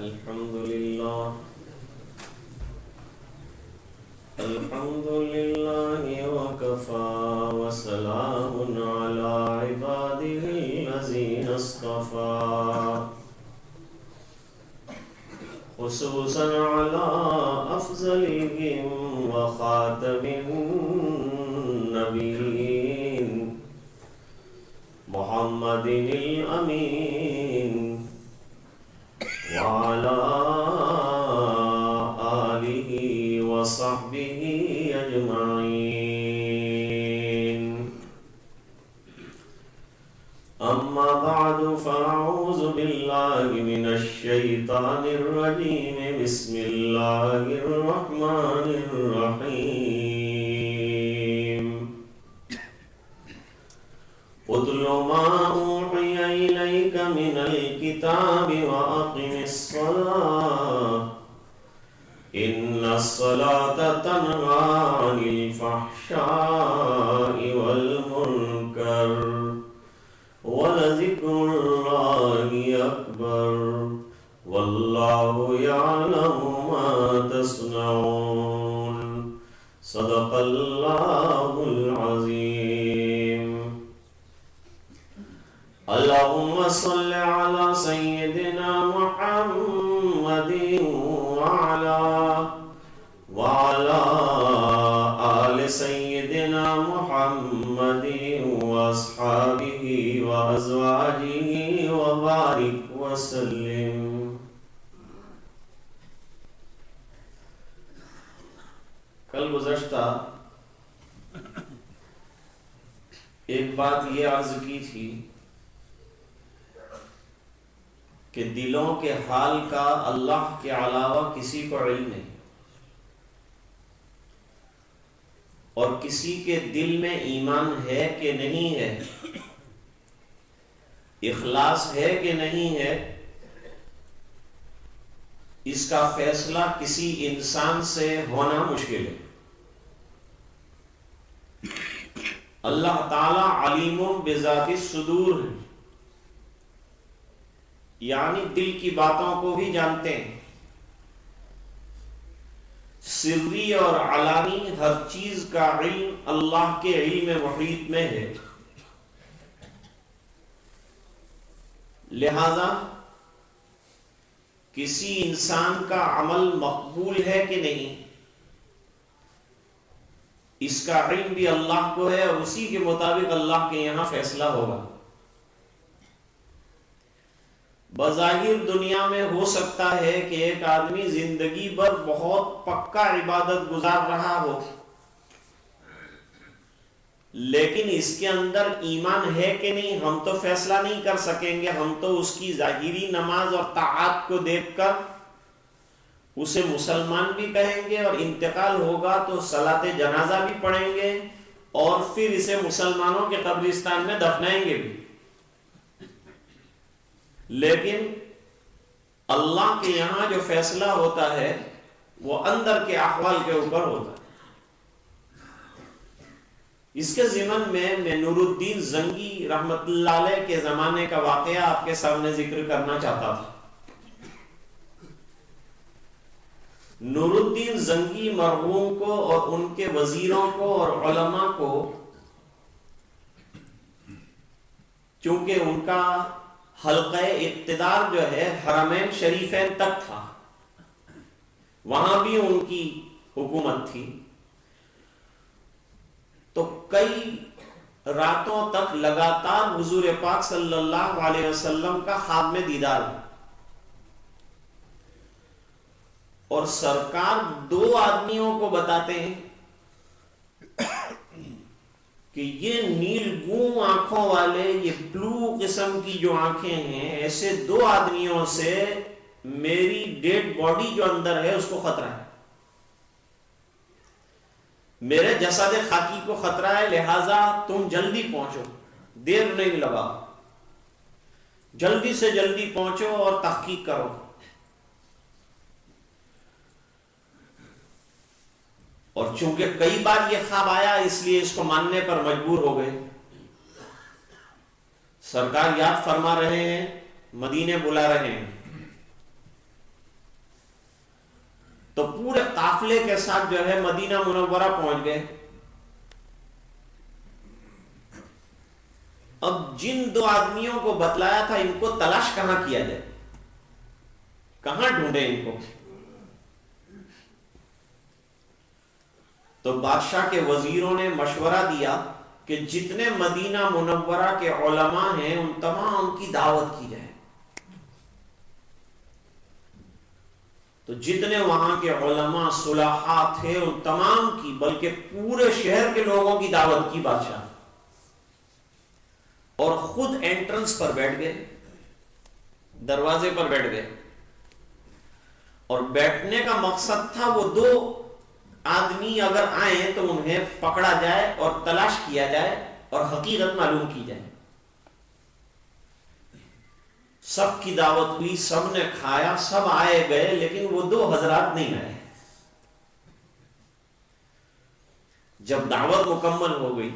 الحمد لله وكفى وسلام على عباده الذين اصطفى خصوصا على أفضلهم وخاتم النبيين محمد الأمين وعلى آله وصحبه أجمعين. أما بعد فأعوذ بالله من الشيطان الرجيم. بسم الله الرحمن الرحيم. اتل ما أوحي إليك من الكتاب وأقم الصلاة إن الصلاة تنهى عن الفحشاء والمنكر ولذكر الله أكبر والله يعلم ما تصنعون. صدق الله العظيم. اللهم صل على سيدنا محمد وعلى آل سيدنا محمد وأصحابه وأزواجه وبارك وسلم. کل گزشتہ ایک بات یہ عرض کی تھی کہ دلوں کے حال کا اللہ کے علاوہ کسی کو علم نہیں، اور کسی کے دل میں ایمان ہے کہ نہیں ہے، اخلاص ہے کہ نہیں ہے، اس کا فیصلہ کسی انسان سے ہونا مشکل ہے. اللہ تعالی علیم بذات الصدور ہے، یعنی دل کی باتوں کو بھی جانتے ہیں. سری اور علانی ہر چیز کا علم اللہ کے علم محیط میں ہے. لہذا کسی انسان کا عمل مقبول ہے کہ نہیں، اس کا علم بھی اللہ کو ہے، اور اسی کے مطابق اللہ کے یہاں فیصلہ ہوگا. بظاہر دنیا میں ہو سکتا ہے کہ ایک آدمی زندگی بھر بہت پکا عبادت گزار رہا ہو، لیکن اس کے اندر ایمان ہے کہ نہیں ہم تو فیصلہ نہیں کر سکیں گے. ہم تو اس کی ظاہری نماز اور طاعات کو دیکھ کر اسے مسلمان بھی کہیں گے، اور انتقال ہوگا تو صلاۃ جنازہ بھی پڑھیں گے، اور پھر اسے مسلمانوں کے قبرستان میں دفنائیں گے بھی. لیکن اللہ کے یہاں جو فیصلہ ہوتا ہے وہ اندر کے احوال کے اوپر ہوتا ہے. اس کے ضمن میں نور الدین زنگی رحمت اللہ علیہ کے زمانے کا واقعہ آپ کے سامنے ذکر کرنا چاہتا تھا. نور الدین زنگی مرحوم کو اور ان کے وزیروں کو اور علماء کو، چونکہ ان کا حلقہ اقتدار جو ہے حرمین شریفین تک تھا، وہاں بھی ان کی حکومت تھی، تو کئی راتوں تک لگاتار حضور پاک صلی اللہ علیہ وسلم کا خواب میں دیدار ہوا. اور سرکار دو آدمیوں کو بتاتے ہیں کہ یہ نیل گون آنکھوں والے، یہ بلو قسم کی جو آنکھیں ہیں، ایسے دو آدمیوں سے میری ڈیڈ باڈی جو اندر ہے اس کو خطرہ ہے، میرے جسد خاکی کو خطرہ ہے. لہذا تم جلدی پہنچو، دیر نہیں لگا، جلدی سے جلدی پہنچو اور تحقیق کرو. اور چونکہ کئی بار یہ خواب آیا اس لیے اس کو ماننے پر مجبور ہو گئے. سرکار یاد فرما رہے ہیں، مدینے بلا رہے ہیں. تو پورے قافلے کے ساتھ جو ہے مدینہ منورہ پہنچ گئے. اب جن دو آدمیوں کو بتلایا تھا ان کو تلاش کہاں کیا جائے, کہاں ڈھونڈے ان کو؟ تو بادشاہ کے وزیروں نے مشورہ دیا کہ جتنے مدینہ منورہ کے علماء ہیں ان تمام کی دعوت کی جائے. تو جتنے وہاں کے علماء صلحاء تھے ان تمام کی, بلکہ پورے شہر کے لوگوں کی دعوت کی بادشاہ, اور خود انٹرنس پر بیٹھ گئے, دروازے پر بیٹھ گئے. اور بیٹھنے کا مقصد تھا وہ دو آدمی اگر آئیں تو انہیں پکڑا جائے اور تلاش کیا جائے اور حقیقت معلوم کی جائے. سب کی دعوت ہوئی, سب نے کھایا, سب آئے گئے, لیکن وہ دو حضرات نہیں آئے. جب دعوت مکمل ہو گئی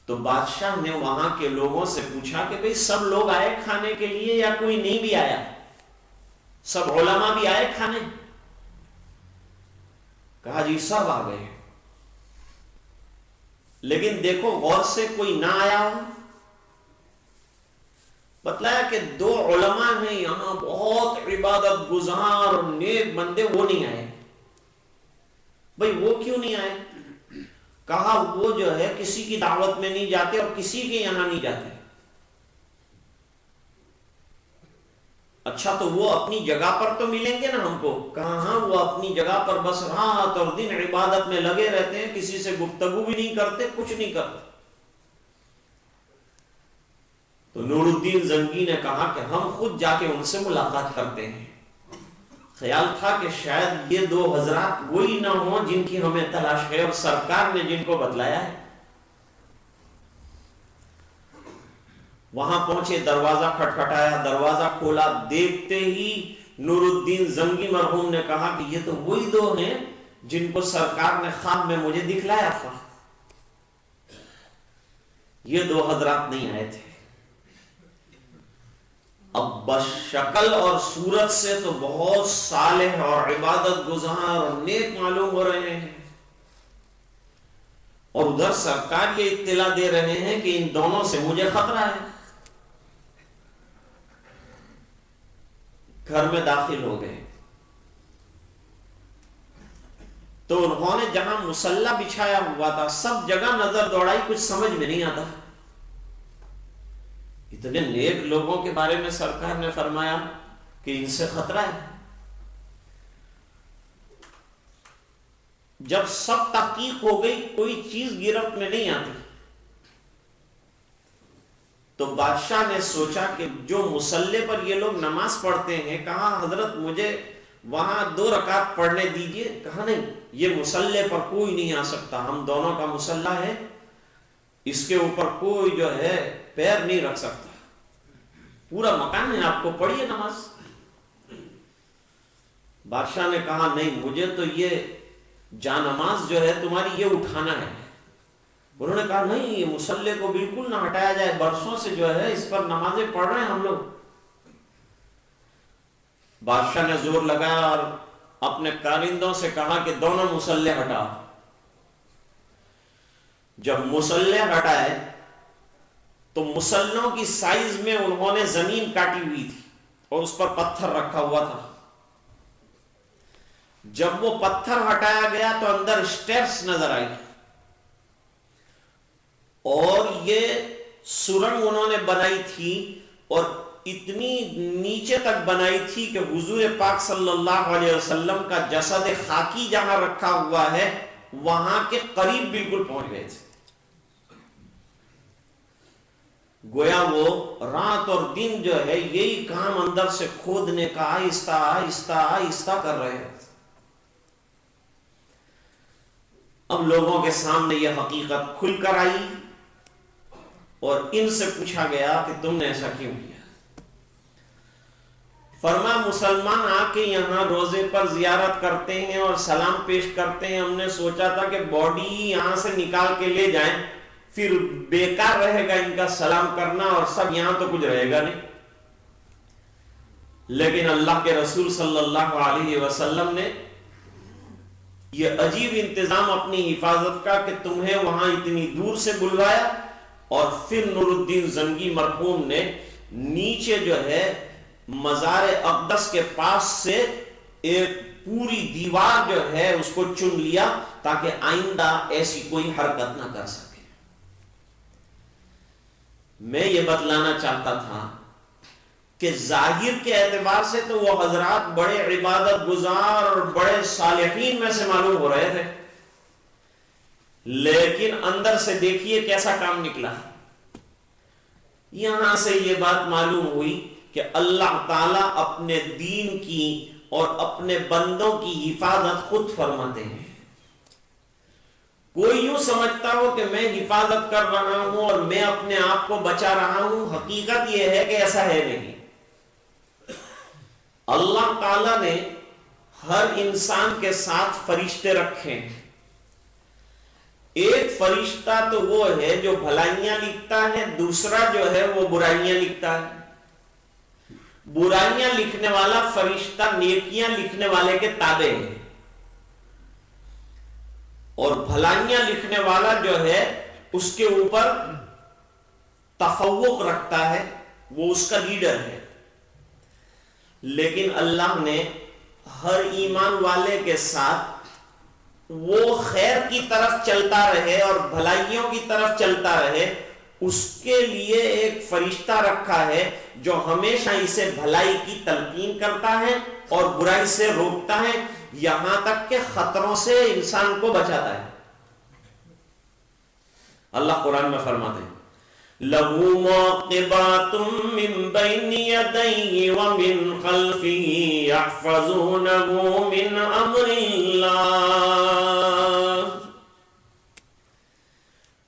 تو بادشاہ نے وہاں کے لوگوں سے پوچھا کہ بھئی سب لوگ آئے کھانے کے لیے یا کوئی نہیں بھی آیا؟ سب علماء بھی آئے کھانے؟ کہا جی سب آ گئے. لیکن دیکھو غور سے کوئی نہ آیا ہو. بتلایا کہ دو علماء ہیں یہاں بہت عبادت گزار اور نیک بندے, وہ نہیں آئے. بھئی وہ کیوں نہیں آئے؟ کہا وہ جو ہے کسی کی دعوت میں نہیں جاتے اور کسی کے یہاں نہیں جاتے. اچھا تو وہ اپنی جگہ پر تو ملیں گے نا ہم کو؟ کہاں وہ اپنی جگہ پر بس رات اور دن عبادت میں لگے رہتے ہیں, کسی سے گفتگو بھی نہیں کرتے, کچھ نہیں کرتے. تو نور الدین زنگی نے کہا کہ ہم خود جا کے ان سے ملاقات کرتے ہیں. خیال تھا کہ شاید یہ دو حضرات وہی نہ ہوں جن کی ہمیں تلاش ہے اور سرکار نے جن کو بتلایا ہے. وہاں پہنچے, دروازہ کھٹکھٹایا, دروازہ کھولا. دیکھتے ہی نور الدین زنگی مرحوم نے کہا کہ یہ تو وہی دو ہیں جن کو سرکار نے خواب میں مجھے دکھلایا تھا. یہ دو حضرات نہیں آئے تھے. اب بس شکل اور صورت سے تو بہت صالح اور عبادت گزار اور نیک معلوم ہو رہے ہیں, اور ادھر سرکار یہ اطلاع دے رہے ہیں کہ ان دونوں سے مجھے خطرہ ہے. گھر میں داخل ہو گئے تو انہوں نے جہاں مصلی بچھایا ہوا تھا سب جگہ نظر دوڑائی, کچھ سمجھ میں نہیں آتا. اتنے نیک لوگوں کے بارے میں سرکار نے فرمایا کہ ان سے خطرہ ہے. جب سب تحقیق ہو گئی کوئی چیز گرفت میں نہیں آتی تو بادشاہ نے سوچا کہ جو مصلی پر یہ لوگ نماز پڑھتے ہیں, کہا حضرت مجھے وہاں 2 رکعت پڑھنے دیجئے. کہا نہیں, یہ مصلی پر کوئی نہیں آ سکتا, ہم دونوں کا مصلی ہے, اس کے اوپر کوئی جو ہے پیر نہیں رکھ سکتا, پورا مکان ہے, آپ کو پڑھیے نماز. بادشاہ نے کہا نہیں, مجھے تو یہ جا نماز جو ہے تمہاری یہ اٹھانا ہے. انہوں نے کہا نہیں, یہ مصلی کو بالکل نہ ہٹایا جائے, برسوں سے جو ہے اس پر نمازیں پڑھ رہے ہیں ہم لوگ. بادشاہ نے زور لگایا اور اپنے کارندوں سے کہا کہ دونوں مصلی ہٹاؤ. جب مصلی ہٹائے تو مصلوں کی سائز میں انہوں نے زمین کاٹی ہوئی تھی اور اس پر پتھر رکھا ہوا تھا. جب وہ پتھر ہٹایا گیا تو اندر سٹیپس نظر آئی, اور یہ سرنگ انہوں نے بنائی تھی اور اتنی نیچے تک بنائی تھی کہ حضور پاک صلی اللہ علیہ وسلم کا جسد خاکی جہاں رکھا ہوا ہے وہاں کے قریب بالکل پہنچ گئے تھے. گویا وہ رات اور دن جو ہے یہی کام اندر سے کھودنے کا آہستہ آہستہ آہستہ کر رہے ہیں. اب لوگوں کے سامنے یہ حقیقت کھل کر آئی اور ان سے پوچھا گیا کہ تم نے ایسا کیوں کیا. فرمایا مسلمان آ کے یہاں روزے پر زیارت کرتے ہیں اور سلام پیش کرتے ہیں, ہم نے سوچا تھا کہ باڈی یہاں سے نکال کے لے جائیں, پھر بیکار رہے گا ان کا سلام کرنا اور سب یہاں تو کچھ رہے گا نہیں. لیکن اللہ کے رسول صلی اللہ علیہ وسلم نے یہ عجیب انتظام اپنی حفاظت کا کہ تمہیں وہاں اتنی دور سے بلوایا، اور پھر نور الدین زنگی مرحوم نے نیچے جو ہے مزار اقدس کے پاس سے ایک پوری دیوار جو ہے اس کو چن لیا تاکہ آئندہ ایسی کوئی حرکت نہ کر سکے۔ میں یہ بتلانا چاہتا تھا کہ ظاہر کے اعتبار سے تو وہ حضرات بڑے عبادت گزار اور بڑے صالحین میں سے معلوم ہو رہے تھے، لیکن اندر سے دیکھیے کیسا کام نکلا۔ یہاں سے یہ بات معلوم ہوئی کہ اللہ تعالیٰ اپنے دین کی اور اپنے بندوں کی حفاظت خود فرماتے ہیں۔ کوئی یوں سمجھتا ہو کہ میں حفاظت کر رہا ہوں اور میں اپنے آپ کو بچا رہا ہوں، حقیقت یہ ہے کہ ایسا ہے نہیں۔ اللہ تعالیٰ نے ہر انسان کے ساتھ فرشتے رکھے ہیں۔ ایک فرشتہ تو وہ ہے جو بھلائیاں لکھتا ہے، دوسرا جو ہے وہ برائیاں لکھتا ہے۔ برائیاں لکھنے والا فرشتہ نیکیاں لکھنے والے کے تابع ہے، اور بھلائیاں لکھنے والا جو ہے اس کے اوپر تفوق رکھتا ہے، وہ اس کا لیڈر ہے۔ لیکن اللہ نے ہر ایمان والے کے ساتھ وہ خیر کی طرف چلتا رہے اور بھلائیوں کی طرف چلتا رہے، اس کے لیے ایک فرشتہ رکھا ہے جو ہمیشہ اسے بھلائی کی تلقین کرتا ہے اور برائی سے روکتا ہے، یہاں تک کہ خطروں سے انسان کو بچاتا ہے۔ اللہ قرآن میں فرماتے ہیں لَهُ مُعْقِبَاتٌ مِّن بَيْنِ يَدَيْهِ وَمِن خَلْفِهِ يَحْفَظُونَهُ مِنْ أَمْرِ اللَّهِ۔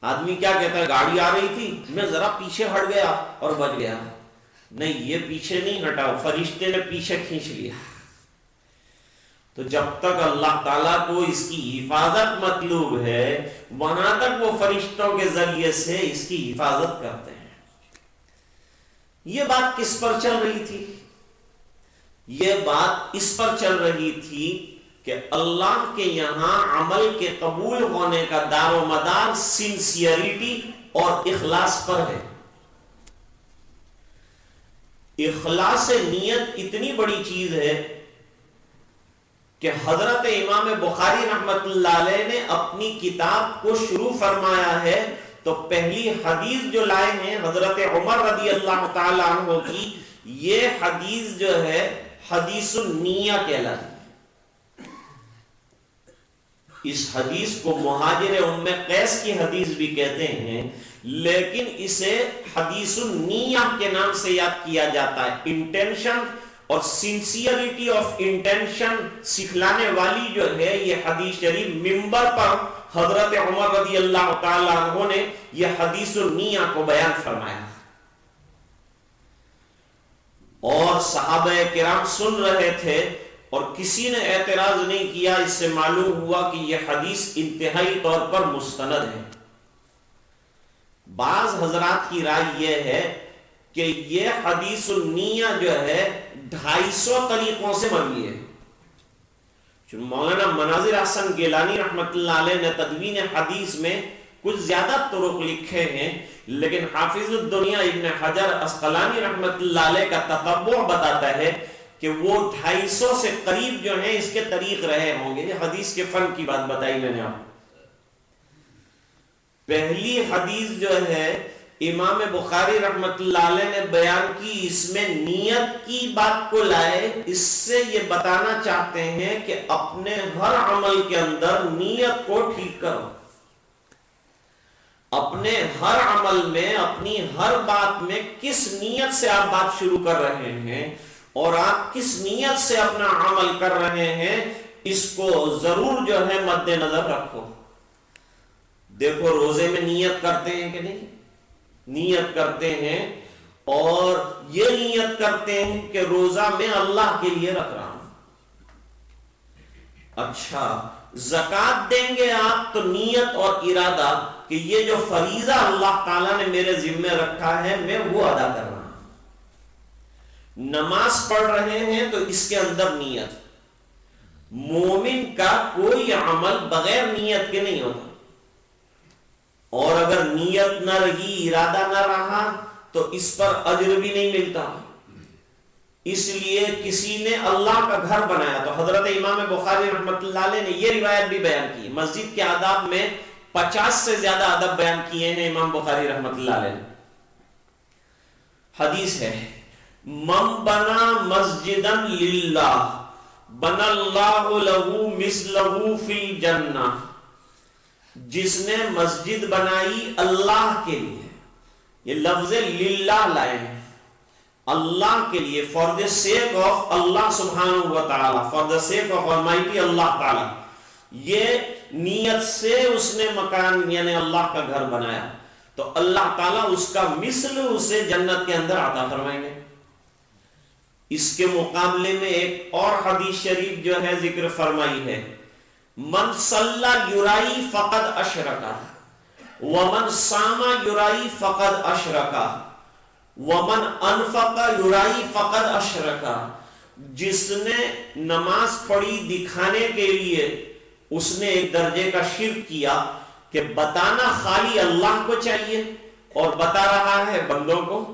آدمی کیا کہتا ہے، گاڑی آ رہی تھی میں ذرا پیچھے ہٹ گیا اور بچ گیا۔ نہیں، یہ پیچھے نہیں ہٹا، فرشتے نے پیچھے کھینچ لیا۔ تو جب تک اللہ تعالیٰ کو اس کی حفاظت مطلوب ہے، وہاں تک وہ فرشتوں کے ذریعے سے اس کی حفاظت کرتے ہیں۔ یہ بات کس پر چل رہی تھی؟ یہ بات اس پر چل رہی تھی کہ اللہ کے یہاں عمل کے قبول ہونے کا دار و مدار سنسیئرٹی اور اخلاص پر ہے۔ اخلاص نیت اتنی بڑی چیز ہے کہ حضرت امام بخاری رحمت اللہ علیہ نے اپنی کتاب کو شروع فرمایا ہے تو پہلی حدیث جو لائے ہیں حضرت عمر رضی اللہ تعالی عنہ کی، یہ حدیث جو ہے حدیث النیہ کہلاتی ہے۔ اس حدیث کو مہاجر ام قیس کی حدیث بھی کہتے ہیں، لیکن اسے حدیث النیہ کے نام سے یاد کیا جاتا ہے۔ انٹینشن اور سنسیئرٹی آف انٹینشن سکھلانے والی جو ہے یہ حدیث شریف، منبر پر حضرت عمر رضی اللہ تعالی عنہ نے یہ حدیث النیہ کو بیان فرمایا، اور صحابہ کرام سن رہے تھے اور کسی نے اعتراض نہیں کیا۔ اس سے معلوم ہوا کہ یہ حدیث انتہائی طور پر مستند ہے۔ بعض حضرات کی رائے یہ ہے کہ یہ حدیث النیہ جو ہے 250 طریقوں سے مروی ہے۔ مولانا مناظر احسن گیلانی رحمت اللہ علیہ نے تدوین حدیث میں کچھ زیادہ طرق لکھے ہیں، لیکن حافظ الدنیا ابن حجر اسقلانی رحمت اللہ علیہ کا تتبع بتاتا ہے کہ وہ 250 سے قریب جو ہیں اس کے طریق رہے ہوں گے۔ یہ حدیث کے فن کی بات بتائی میں نے آپ کو۔ پہلی حدیث جو ہے امام بخاری رحمت اللہ علیہ نے بیان کی، اس میں نیت کی بات کو لائے۔ اس سے یہ بتانا چاہتے ہیں کہ اپنے ہر عمل کے اندر نیت کو ٹھیک کرو، اپنے ہر عمل میں، اپنی ہر بات میں کس نیت سے آپ بات شروع کر رہے ہیں اور آپ کس نیت سے اپنا عمل کر رہے ہیں، اس کو ضرور جو ہے مد نظر رکھو۔ دیکھو روزے میں نیت کرتے ہیں کہ نہیں؟ نیت کرتے ہیں، اور یہ نیت کرتے ہیں کہ روزہ میں اللہ کے لیے رکھ رہا ہوں۔ اچھا، زکات دیں گے آپ تو نیت اور ارادہ کہ یہ جو فریضہ اللہ تعالیٰ نے میرے ذمہ رکھا ہے میں وہ ادا کر رہا ہوں۔ نماز پڑھ رہے ہیں تو اس کے اندر نیت. مومن کا کوئی عمل بغیر نیت کے نہیں ہوتا, اور اگر نیت نہ رہی, ارادہ نہ رہا, تو اس پر اجر بھی نہیں ملتا. اس لیے کسی نے اللہ کا گھر بنایا, تو حضرت امام بخاری رحمۃ اللہ علیہ نے یہ روایت بھی بیان کی. مسجد کے آداب میں 50 سے زیادہ ادب بیان کیے ہیں امام بخاری رحمۃ اللہ علیہ نے. حدیث ہے, من بنا مسجدا للہ بنا اللہ لہ مثلہ فی الجنہ. جس نے مسجد بنائی اللہ کے لیے, یہ لفظ للہ لائے ہیں, اللہ کے لیے, فار دا سیک آف اللہ سبحانہ و تعالی, for the sake of Almighty Allah تعالی, یہ نیت سے اس نے مکان یعنی اللہ کا گھر بنایا, تو اللہ تعالیٰ اس کا مثل اسے جنت کے اندر عطا فرمائیں گے. اس کے مقابلے میں ایک اور حدیث شریف جو ہے ذکر فرمائی ہے, من صلی یرائی فقد اشرکا ومن صام یرائی فقد اشرکا ومن انفق یرائی فقد اشرکا. جس نے نماز پڑھی دکھانے کے لیے, اس نے ایک درجے کا شرک کیا کہ بتانا خالی اللہ کو چاہیے اور بتا رہا ہے بندوں کو,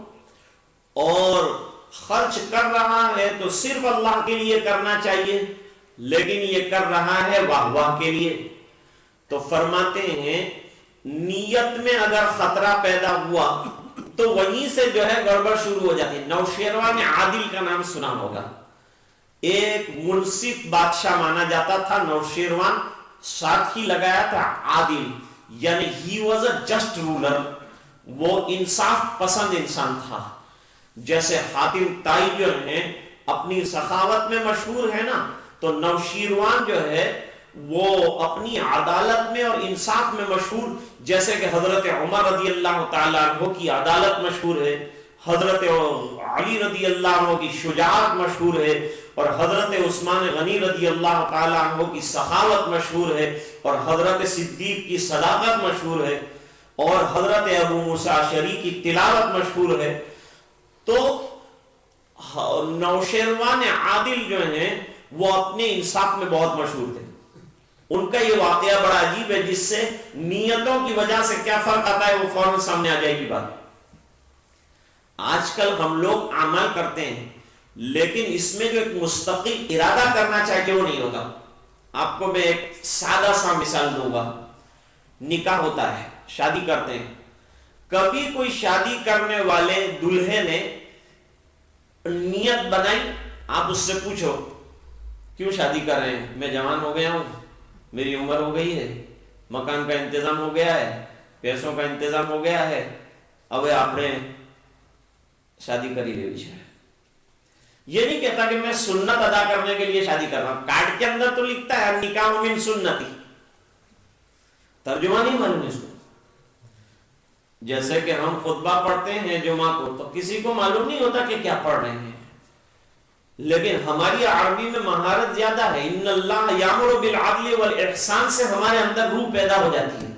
اور خرچ کر رہا ہے تو صرف اللہ کے لیے کرنا چاہیے, لیکن یہ کر رہا ہے واہ واہ کے لیے. تو فرماتے ہیں نیت میں اگر خطرہ پیدا ہوا تو وہیں سے جو ہے گڑبڑ شروع ہو جاتی ہے. نوشیروان عادل کا نام سنا ہوگا, ایک منصف بادشاہ مانا جاتا تھا نوشیروان, ساتھ ہی لگایا تھا عادل, یعنی he was a just ruler, وہ انصاف پسند انسان تھا. جیسے حاتم طائی جو ہیں اپنی سخاوت میں مشہور ہے نا, تو نوشیروان جو ہے وہ اپنی عدالت میں اور انصاف میں مشہور. جیسے کہ حضرت عمر رضی اللہ تعالیٰ عنہ کی عدالت مشہور ہے, حضرت علی رضی اللہ عنہ کی شجاعت مشہور ہے, اور حضرت عثمان غنی رضی اللہ تعالیٰ عنہ کی سخاوت مشہور ہے, اور حضرت صدیق کی صداقت مشہور ہے, اور حضرت ابو موسیٰ اشعری کی تلاوت مشہور ہے. تو نوشیروان عادل جو ہیں وہ اپنے انصاف میں بہت مشہور تھے. ان کا یہ واقعہ بڑا عجیب ہے, جس سے نیتوں کی وجہ سے کیا فرق آتا ہے وہ فوراً سامنے آ جائے گی بات. آج کل ہم لوگ اعمال کرتے ہیں, لیکن اس میں جو ایک مستقل ارادہ کرنا چاہیے وہ نہیں ہوتا. آپ کو میں ایک سادہ سا مثال دوں گا. نکاح ہوتا ہے, شادی کرتے ہیں, کبھی کوئی شادی کرنے والے دلہے نے نیت بنائی, آپ اس سے پوچھو کیوں شادی کر رہے ہیں؟ میں جوان ہو گیا ہوں, میری عمر ہو گئی ہے, مکان کا انتظام ہو گیا ہے, پیسوں کا انتظام ہو گیا ہے, اب آپ نے شادی کری لے بیچ. یہ نہیں کہتا کہ میں سنت ادا کرنے کے لیے شادی کر رہا ہوں, کارڈ کے اندر تو لکھتا ہے نکاح من سنتی, ترجمہ نہیں معلوم اس کو. جیسے کہ ہم خطبہ پڑھتے ہیں جمعہ کو, تو کسی کو معلوم نہیں ہوتا کہ کیا پڑھ رہے ہیں, لیکن ہماری عربی میں مہارت زیادہ ہے. ان اللہ یامر بالعدل والاحسان سے ہمارے اندر روح پیدا ہو جاتی ہے,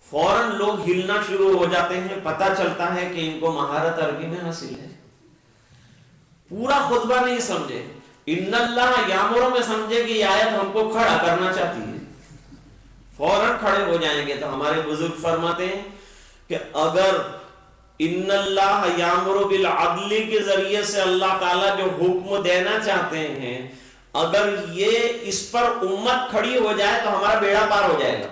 فوراً لوگ ہلنا شروع ہو جاتے ہیں, پتہ چلتا ہے کہ ان کو مہارت عربی میں حاصل ہے. پورا خطبہ نہیں سمجھے, ان اللہ یامر میں سمجھے کہ یہ آیت ہم کو کھڑا کرنا چاہتی ہے, فوراً کھڑے ہو جائیں گے. تو ہمارے بزرگ فرماتے ہیں کہ اگر ان اللہ یامر بالعدل کے ذریعے سے اللہ تعالیٰ جو حکم دینا چاہتے ہیں, اگر یہ اس پر امت کھڑی ہو جائے تو ہمارا بیڑا پار ہو جائے گا.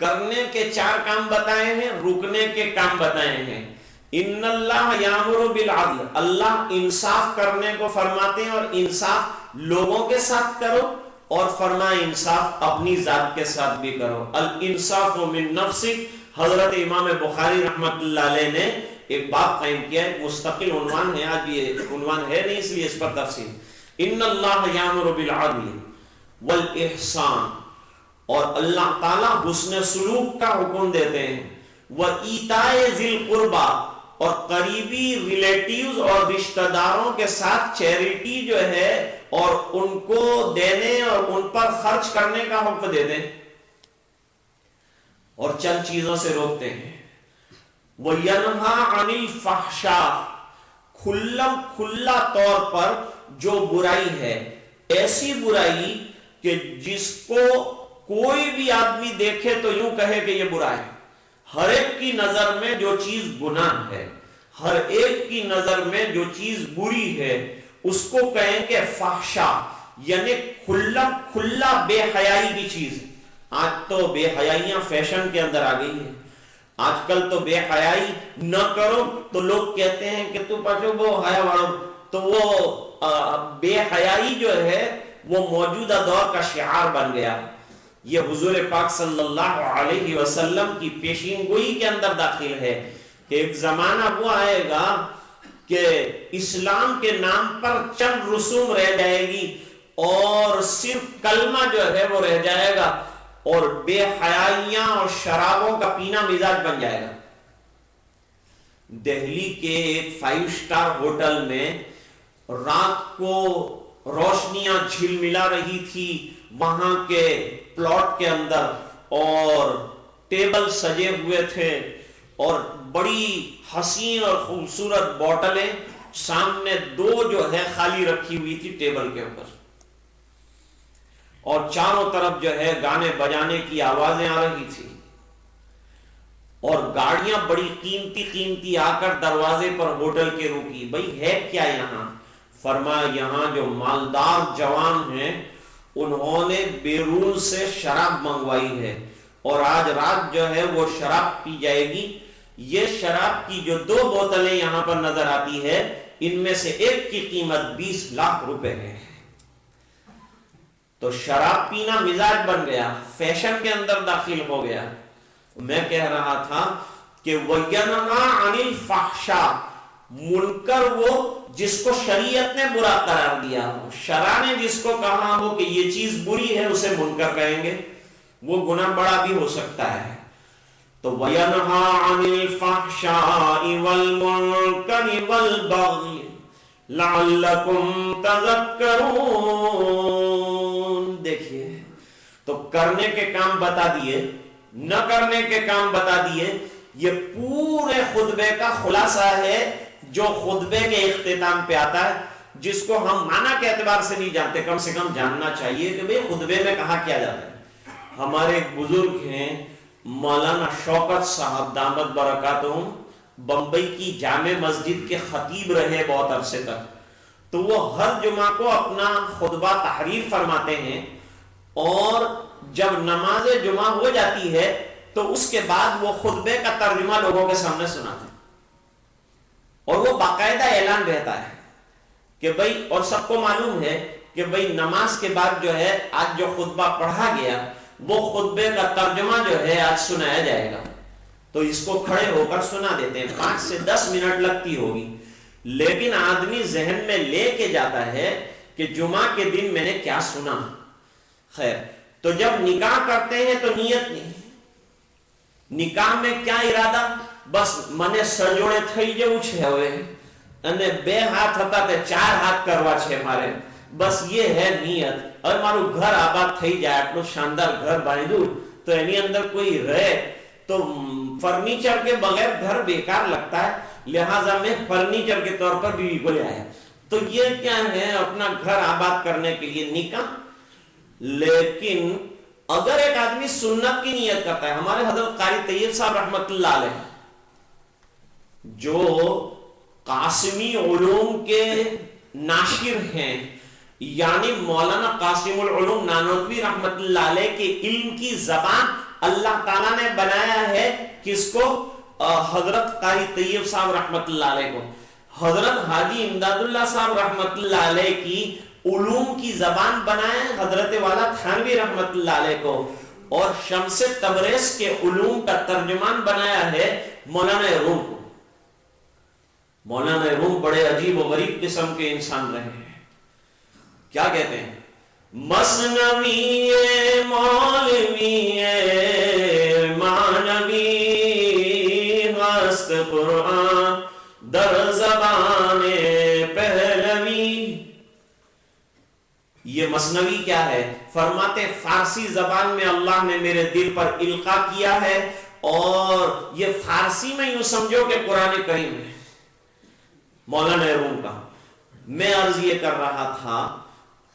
کرنے کے 4 کام بتائے ہیں, رکنے کے کام بتائے ہیں. ان اللہ یامر بالعدل, اللہ انصاف کرنے کو فرماتے ہیں, اور انصاف لوگوں کے ساتھ کرو, اور فرمائے انصاف اپنی ذات کے ساتھ بھی کرو. الانصاف من نفسک, حضرت امام بخاری رحمت اللہ علیہ نے ایک باب قائم کیا ہے, مستقل عنوان ہے, آج یہ عنوان ہے نہیں اس لیے اس پر تفصیل. ان اللہ یامر بالعدل والاحسان, اور اللہ تعالیٰ حسن سلوک کا حکم دیتے ہیں. وایتاء ذی القربی, اور قریبی ریلیٹیوز اور رشتہ داروں کے ساتھ چیریٹی جو ہے اور ان کو دینے اور ان پر خرچ کرنے کا حکم دے دیں, اور چند چیزوں سے روکتے ہیں. وَيَنْهَا عَنِ الْفَحْشَاءِ, کھلا طور پر جو برائی ہے، ایسی برائی کہ جس کو کوئی بھی آدمی دیکھے تو یوں کہے کہ یہ برا ہے. ہر ایک کی نظر میں جو چیز گناہ ہے، ہر ایک کی نظر میں جو چیز بری ہے، اس کو کہیں گے فحشا، یعنی کھلا بے حیائی کی چیز. آج تو بے حیائیاں فیشن کے اندر آ گئی ہے. آج کل تو بے حیائی نہ کرو تو لوگ کہتے ہیں کہ تو پچھو وہ حیا واڑو. تو وہ بے حیائی جو ہے وہ موجودہ دور کا شعار بن گیا. یہ حضور پاک صلی اللہ علیہ وسلم کی پیشین گوئی کے اندر داخل ہے کہ ایک زمانہ وہ آئے گا کہ اسلام کے نام پر چند رسوم رہ جائے گی اور صرف کلمہ جو ہے وہ رہ جائے گا، اور بے حیائیاں اور شرابوں کا پینا مزاج بن جائے گا. دہلی کے ایک 5 سٹار ہوٹل میں رات کو روشنیاں جھلملا رہی تھی وہاں کے پلاٹ کے اندر، اور ٹیبل سجے ہوئے تھے اور بڑی حسین اور خوبصورت بوٹلیں سامنے 2 جو ہے خالی رکھی ہوئی تھی ٹیبل کے اوپر، اور چاروں طرف جو ہے گانے بجانے کی آوازیں آ رہی تھی، اور گاڑیاں بڑی قیمتی آ کر دروازے پر ہوٹل کے رکی. بھئی ہے کیا یہاں؟ فرمایا یہاں جو مالدار جوان ہیں انہوں نے بیرون سے شراب منگوائی ہے، اور آج رات جو ہے وہ شراب پی جائے گی. یہ شراب کی جو 2 بوتلیں یہاں پر نظر آتی ہے، ان میں سے ایک کی قیمت 20 لاکھ روپے ہے. تو شراب پینا مزاج بن گیا، فیشن کے اندر داخل ہو گیا. میں کہہ رہا تھا کہ وَيَنْهَا عَنِ الْفَحْشَاءِ، منکر وہ جس کو شریعت نے برا قرار دیا ہو، شرع نے جس کو کہا ہو کہ یہ چیز بری ہے، اسے منکر کہیں گے. وہ گناہ بڑا بھی ہو سکتا ہے. تو وَيَنْهَا عَنِ الْفَحْشَاءِ وَالْمُنْكَرِ وَالْبَغْيِ لَعَلَّكُمْ تَذَكَّرُونَ. دیکھیے تو کرنے کے کام بتا دیے، نہ کرنے کے کام بتا دیے. یہ پورے خطبے کا خلاصہ ہے جو خطبے کے اختتام پہ آتا ہے، جس کو ہم معنی کے اعتبار سے نہیں جانتے. کم سے کم جاننا چاہیے کہ بھئی خطبے میں کہا کیا جاتا ہے. ہمارے ایک بزرگ ہیں مولانا شوکت صاحب دامت برکاتہم، بمبئی کی جامع مسجد کے خطیب رہے بہت عرصے تک. تو وہ ہر جمعہ کو اپنا خطبہ تحریر فرماتے ہیں، اور جب نماز جمعہ ہو جاتی ہے تو اس کے بعد وہ خطبے کا ترجمہ لوگوں کے سامنے سناتے ہیں، اور وہ باقاعدہ اعلان رہتا ہے کہ بھئی، اور سب کو معلوم ہے کہ بھئی نماز کے بعد جو ہے آج جو خطبہ پڑھا گیا وہ خطبے کا ترجمہ جو ہے آج سنایا جائے گا. تو اس کو کھڑے ہو کر سنا دیتے ہیں. 5 سے 10 منٹ لگتی ہوگی، لیکن آدمی ذہن میں لے کے جاتا ہے کہ جمعہ کے دن میں نے کیا سنا. خیر، تو جب نکاح کرتے ہیں تو نیت نہیں. نکاح میں کیا ارادہ؟ بس منے سجوڑے تھئی جاؤں છે હવે અને 2 હાથ હતા તે 4 હાથ કરવા છે મારે. બસ یہ ہے نیت. اور મારું ઘર આબાદ થઈ જાય، આટલું શાનદાર ઘર બાંધ્યું تو એની અંદર کوئی رہے تو فرنیچر کے بغیر گھر بیکار لگتا ہے، لہٰذا میں فرنیچر کے طور پر بیوی کو لے آیا. تو یہ کیا ہے؟ اپنا گھر آباد کرنے کے لیے نکاح. لیکن اگر ایک آدمی سنت کی نیت کرتا ہے، ہمارے حضرت قاری طیب صاحب رحمت اللہ علیہ جو قاسمی علوم کے ناشر ہیں، یعنی مولانا قاسم العلوم نانوتوی رحمت اللہ علیہ کے علم کی زبان اللہ تعالیٰ نے بنایا ہے. کس کو؟ حضرت قاری طیب صاحب رحمت اللہ علیہ کو. حضرت حاجی امداد اللہ صاحب رحمت اللہ علیہ کی علوم کی زبان بنائے حضرت والا تھانوی رحمت اللہ علیہ کو، اور شمس تبریز کے علوم کا ترجمان بنایا ہے مولانا روم کو. مولانا روم بڑے عجیب و غریب قسم کے انسان رہے ہیں. کیا کہتے ہیں؟ مثنوی مولوی مانوی ہست قرآن در زبان پہلوی. یہ مثنوی کیا ہے؟ فرماتے فارسی زبان میں اللہ نے میرے دل پر القا کیا ہے، اور یہ فارسی میں یوں سمجھو کہ قرآن کریم ہے. مولانا روم کا. میں عرض یہ کر رہا تھا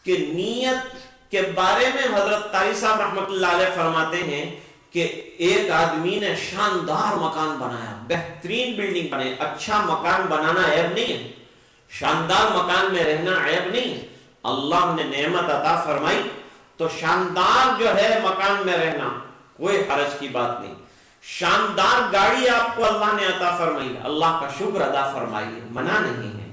کہ نیت کے بارے میں حضرت قاری صاحب رحمۃ اللہ علیہ فرماتے ہیں کہ ایک آدمی نے شاندار مکان بنایا, بہترین بلڈنگ بنے. اچھا مکان بنانا عیب نہیں ہے, شاندار مکان میں رہنا عیب نہیں ہے. اللہ نے نعمت عطا فرمائی تو شاندار جو ہے مکان میں رہنا کوئی حرج کی بات نہیں. شاندار گاڑی آپ کو اللہ نے عطا فرمائی, اللہ کا شکر ادا فرمائیے, منع نہیں ہے.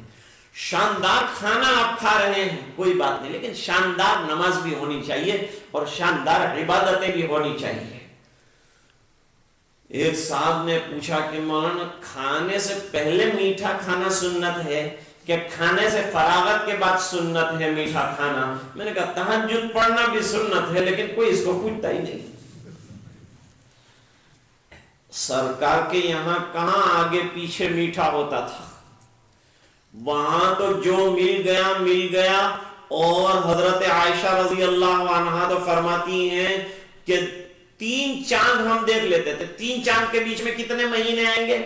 شاندار کھانا آپ کھا رہے ہیں کوئی بات نہیں, لیکن شاندار نماز بھی ہونی چاہیے اور شاندار عبادتیں بھی ہونی چاہیے. ایک صاحب نے پوچھا کہ مولانا کھانے سے پہلے میٹھا کھانا سنت ہے کہ کھانے سے فراغت کے بعد سنت ہے میٹھا کھانا؟ میں نے کہا تہجد پڑھنا بھی سنت ہے, لیکن کوئی اس کو پوچھتا ہی نہیں. سرکار کے یہاں کہاں آگے پیچھے میٹھا ہوتا تھا, وہاں تو جو مل گیا. اور حضرت عائشہ رضی اللہ عنہا تو فرماتی ہیں کہ 3 چاند ہم دیکھ لیتے تھے. 3 چاند کے بیچ میں کتنے مہینے آئیں گے؟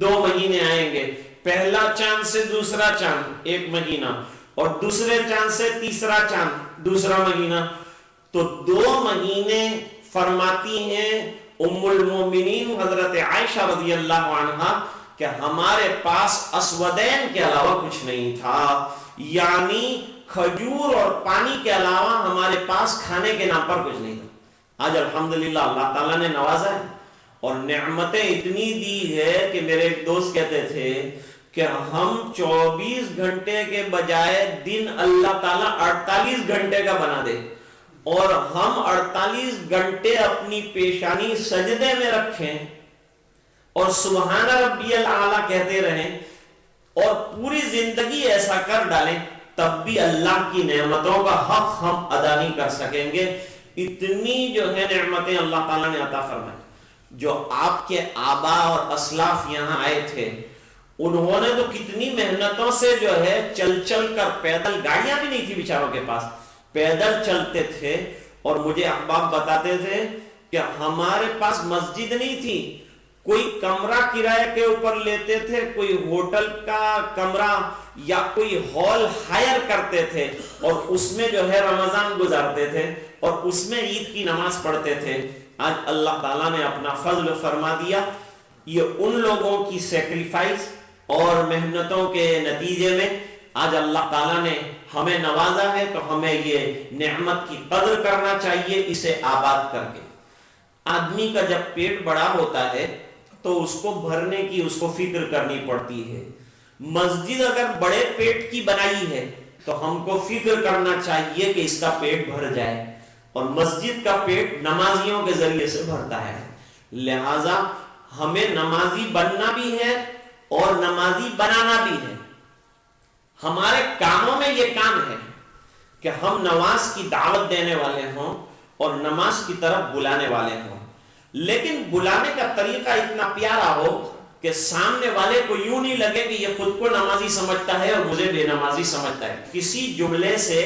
2 مہینے آئیں گے. پہلا چاند سے دوسرا چاند 1 مہینہ, اور دوسرے چاند سے تیسرا چاند 2 مہینہ. تو 2 مہینے فرماتی ہیں ام المومنین حضرت عائشہ رضی اللہ عنہا کہ ہمارے پاس اسودین کے علاوہ کچھ نہیں تھا, یعنی کھجور اور پانی کے علاوہ ہمارے پاس کھانے کے نام پر کچھ نہیں تھا. آج الحمدللہ اللہ تعالیٰ نے نوازا ہے اور نعمتیں اتنی دی ہے کہ میرے ایک دوست کہتے تھے کہ ہم 24 گھنٹے کے بجائے دن اللہ تعالیٰ 48 گھنٹے کا بنا دے, اور ہم 48 گھنٹے اپنی پیشانی سجدے میں رکھیں اور سبحان ربی الاعلیٰ کہتے رہیں اور پوری زندگی ایسا کر ڈالیں, تب بھی اللہ کی نعمتوں کا حق ہم ادا نہیں کر سکیں گے. اتنی جو ہے نعمتیں اللہ تعالیٰ نے عطا فرمائی. جو آپ کے آبا اور اسلاف یہاں آئے تھے, انہوں نے تو کتنی محنتوں سے جو ہے چل کر, پیدل, گاڑیاں بھی نہیں تھی بیچاروں کے پاس, پیدل چلتے تھے. اور مجھے احباب بتاتے تھے کہ ہمارے پاس مسجد نہیں تھی, کوئی کمرہ کرائے کے اوپر لیتے تھے, کوئی ہوٹل کا کمرہ یا کوئی ہال ہائر کرتے تھے اور اس میں جو ہے رمضان گزارتے تھے اور اس میں عید کی نماز پڑھتے تھے. آج اللہ تعالیٰ نے اپنا فضل فرما دیا. یہ ان لوگوں کی سیکریفائس اور محنتوں کے نتیجے میں آج اللہ تعالیٰ نے ہمیں نوازا ہے, تو ہمیں یہ نعمت کی قدر کرنا چاہیے, اسے آباد کر کے. آدمی کا جب پیٹ بڑا ہوتا ہے تو اس کو بھرنے کی اس کو فکر کرنی پڑتی ہے. مسجد اگر بڑے پیٹ کی بنائی ہے تو ہم کو فکر کرنا چاہیے کہ اس کا پیٹ بھر جائے, اور مسجد کا پیٹ نمازیوں کے ذریعے سے بھرتا ہے. لہذا ہمیں نمازی بننا بھی ہے اور نمازی بنانا بھی ہے. ہمارے کاموں میں یہ کام ہے کہ ہم نماز کی دعوت دینے والے ہوں اور نماز کی طرف بلانے والے ہوں, لیکن بلانے کا طریقہ اتنا پیارا ہو کہ سامنے والے کو یوں نہیں لگے کہ یہ خود کو نمازی سمجھتا ہے اور مجھے بے نمازی سمجھتا ہے. کسی جملے سے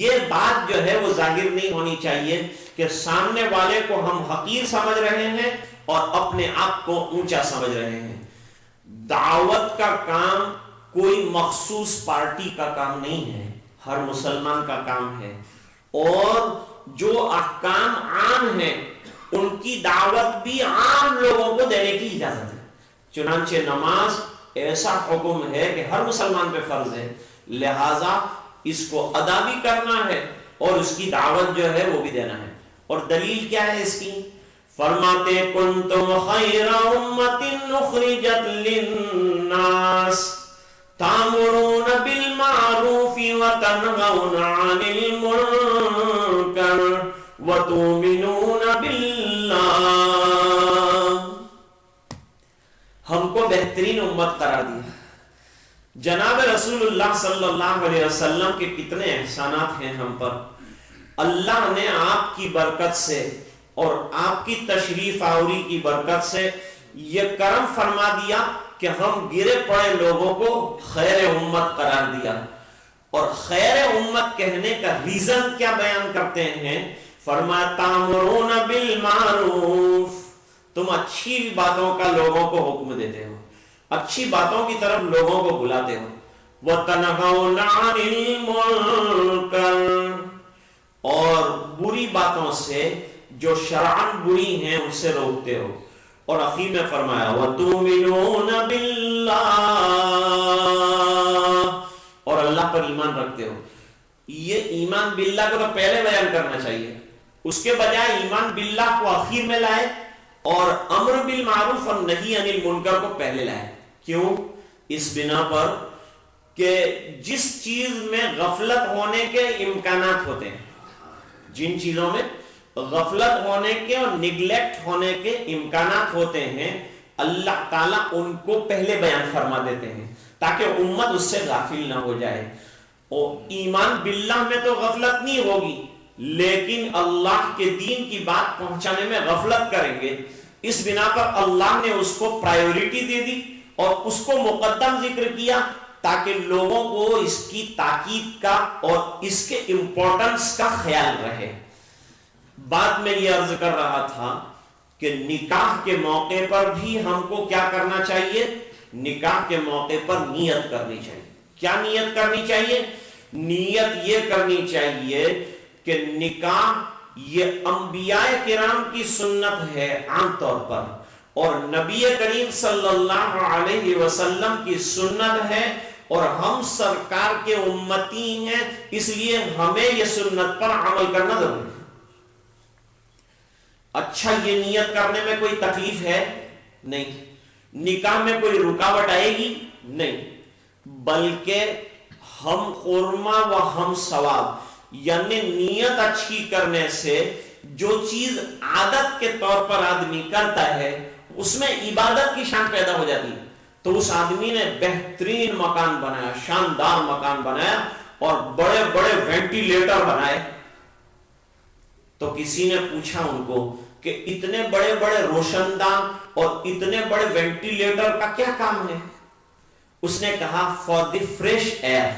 یہ بات جو ہے وہ ظاہر نہیں ہونی چاہیے کہ سامنے والے کو ہم حقیر سمجھ رہے ہیں اور اپنے آپ کو اونچا سمجھ رہے ہیں. دعوت کا کام کوئی مخصوص پارٹی کا کام نہیں ہے, ہر مسلمان کا کام ہے, اور جو احکام عام ہیں ان کی دعوت بھی عام لوگوں کو دینے کی اجازت ہے. چنانچہ نماز ایسا حکم ہے کہ ہر مسلمان پہ فرض ہے, لہذا اس کو ادا بھی کرنا ہے اور اس کی دعوت جو ہے وہ بھی دینا ہے. اور دلیل کیا ہے اس کی؟ فرماتے کنتم خیر امت اخرجت للناس تامرون بالمعروف وتنهون عن المنکر وتؤمنون باللہ. ہم کو بہترین امت قرار دیا. جناب رسول اللہ صلی اللہ علیہ وسلم کے کتنے احسانات ہیں ہم پر. اللہ نے آپ کی برکت سے اور آپ کی تشریف آوری کی برکت سے یہ کرم فرما دیا کہ ہم گرے پڑے لوگوں کو خیر امت قرار دیا. اور خیر امت کہنے کا ریزن کیا بیان کرتے ہیں؟ فرمایا تامرون بالمعروف, تم اچھی باتوں کا لوگوں کو حکم دیتے ہو, اچھی باتوں کی طرف لوگوں کو بلاتے ہو. وَتَنْهَوْنَ عَنِ الْمُنْكَرِ، اور بری باتوں سے جو شرعاً بری ہیں ان سے روکتے ہو. اور اخیر میں فرمایا وَتُؤْمِنُونَ بِاللَّهِ، اور اللہ پر ایمان رکھتے ہو. یہ ایمان باللہ کو تو پہلے بیان کرنا چاہیے، اس کے بجائے ایمان باللہ کو اخیر میں لائے اور امر بالمعروف اور نہی عن المنکر کو پہلے لائے. کیوں؟ اس بنا پر کہ جس چیز میں غفلت ہونے کے امکانات ہوتے ہیں، جن چیزوں میں غفلت ہونے کے اور نگلیکٹ ہونے کے امکانات ہوتے ہیں، اللہ تعالیٰ ان کو پہلے بیان فرما دیتے ہیں تاکہ امت اس سے غافل نہ ہو جائے. اور ایمان باللہ میں تو غفلت نہیں ہوگی، لیکن اللہ کے دین کی بات پہنچانے میں غفلت کریں گے. اس بنا پر اللہ نے اس کو پرائیورٹی دے دی اور اس کو مقدم ذکر کیا تاکہ لوگوں کو اس کی تاکید کا اور اس کے امپورٹنس کا خیال رہے. بعد میں یہ عرض کر رہا تھا کہ نکاح کے موقع پر بھی ہم کو کیا کرنا چاہیے؟ نکاح کے موقع پر نیت کرنی چاہیے. کیا نیت کرنی چاہیے؟ نیت یہ کرنی چاہیے کہ نکاح یہ انبیاء کرام کی سنت ہے عام طور پر، اور نبی کریم صلی اللہ علیہ وسلم کی سنت ہے، اور ہم سرکار کے امتی ہیں، اس لیے ہمیں یہ سنت پر عمل کرنا ضروری ہے. اچھا، یہ نیت کرنے میں کوئی تکلیف ہے؟ نہیں. نکاح میں کوئی رکاوٹ آئے گی؟ نہیں. بلکہ ہم خرما و ہم ثواب، یعنی نیت اچھی کرنے سے جو چیز عادت کے طور پر آدمی کرتا ہے اس میں عبادت کی شان پیدا ہو جاتی ہے. تو اس آدمی نے بہترین مکان بنایا، شاندار مکان بنایا اور بڑے بڑے وینٹیلیٹر بنائے. تو کسی نے پوچھا ان کو کہ اتنے بڑے بڑے روشن دان اور اتنے بڑے وینٹیلیٹر کا کیا کام ہے؟ اس نے کہا فار دی فریش ایئر،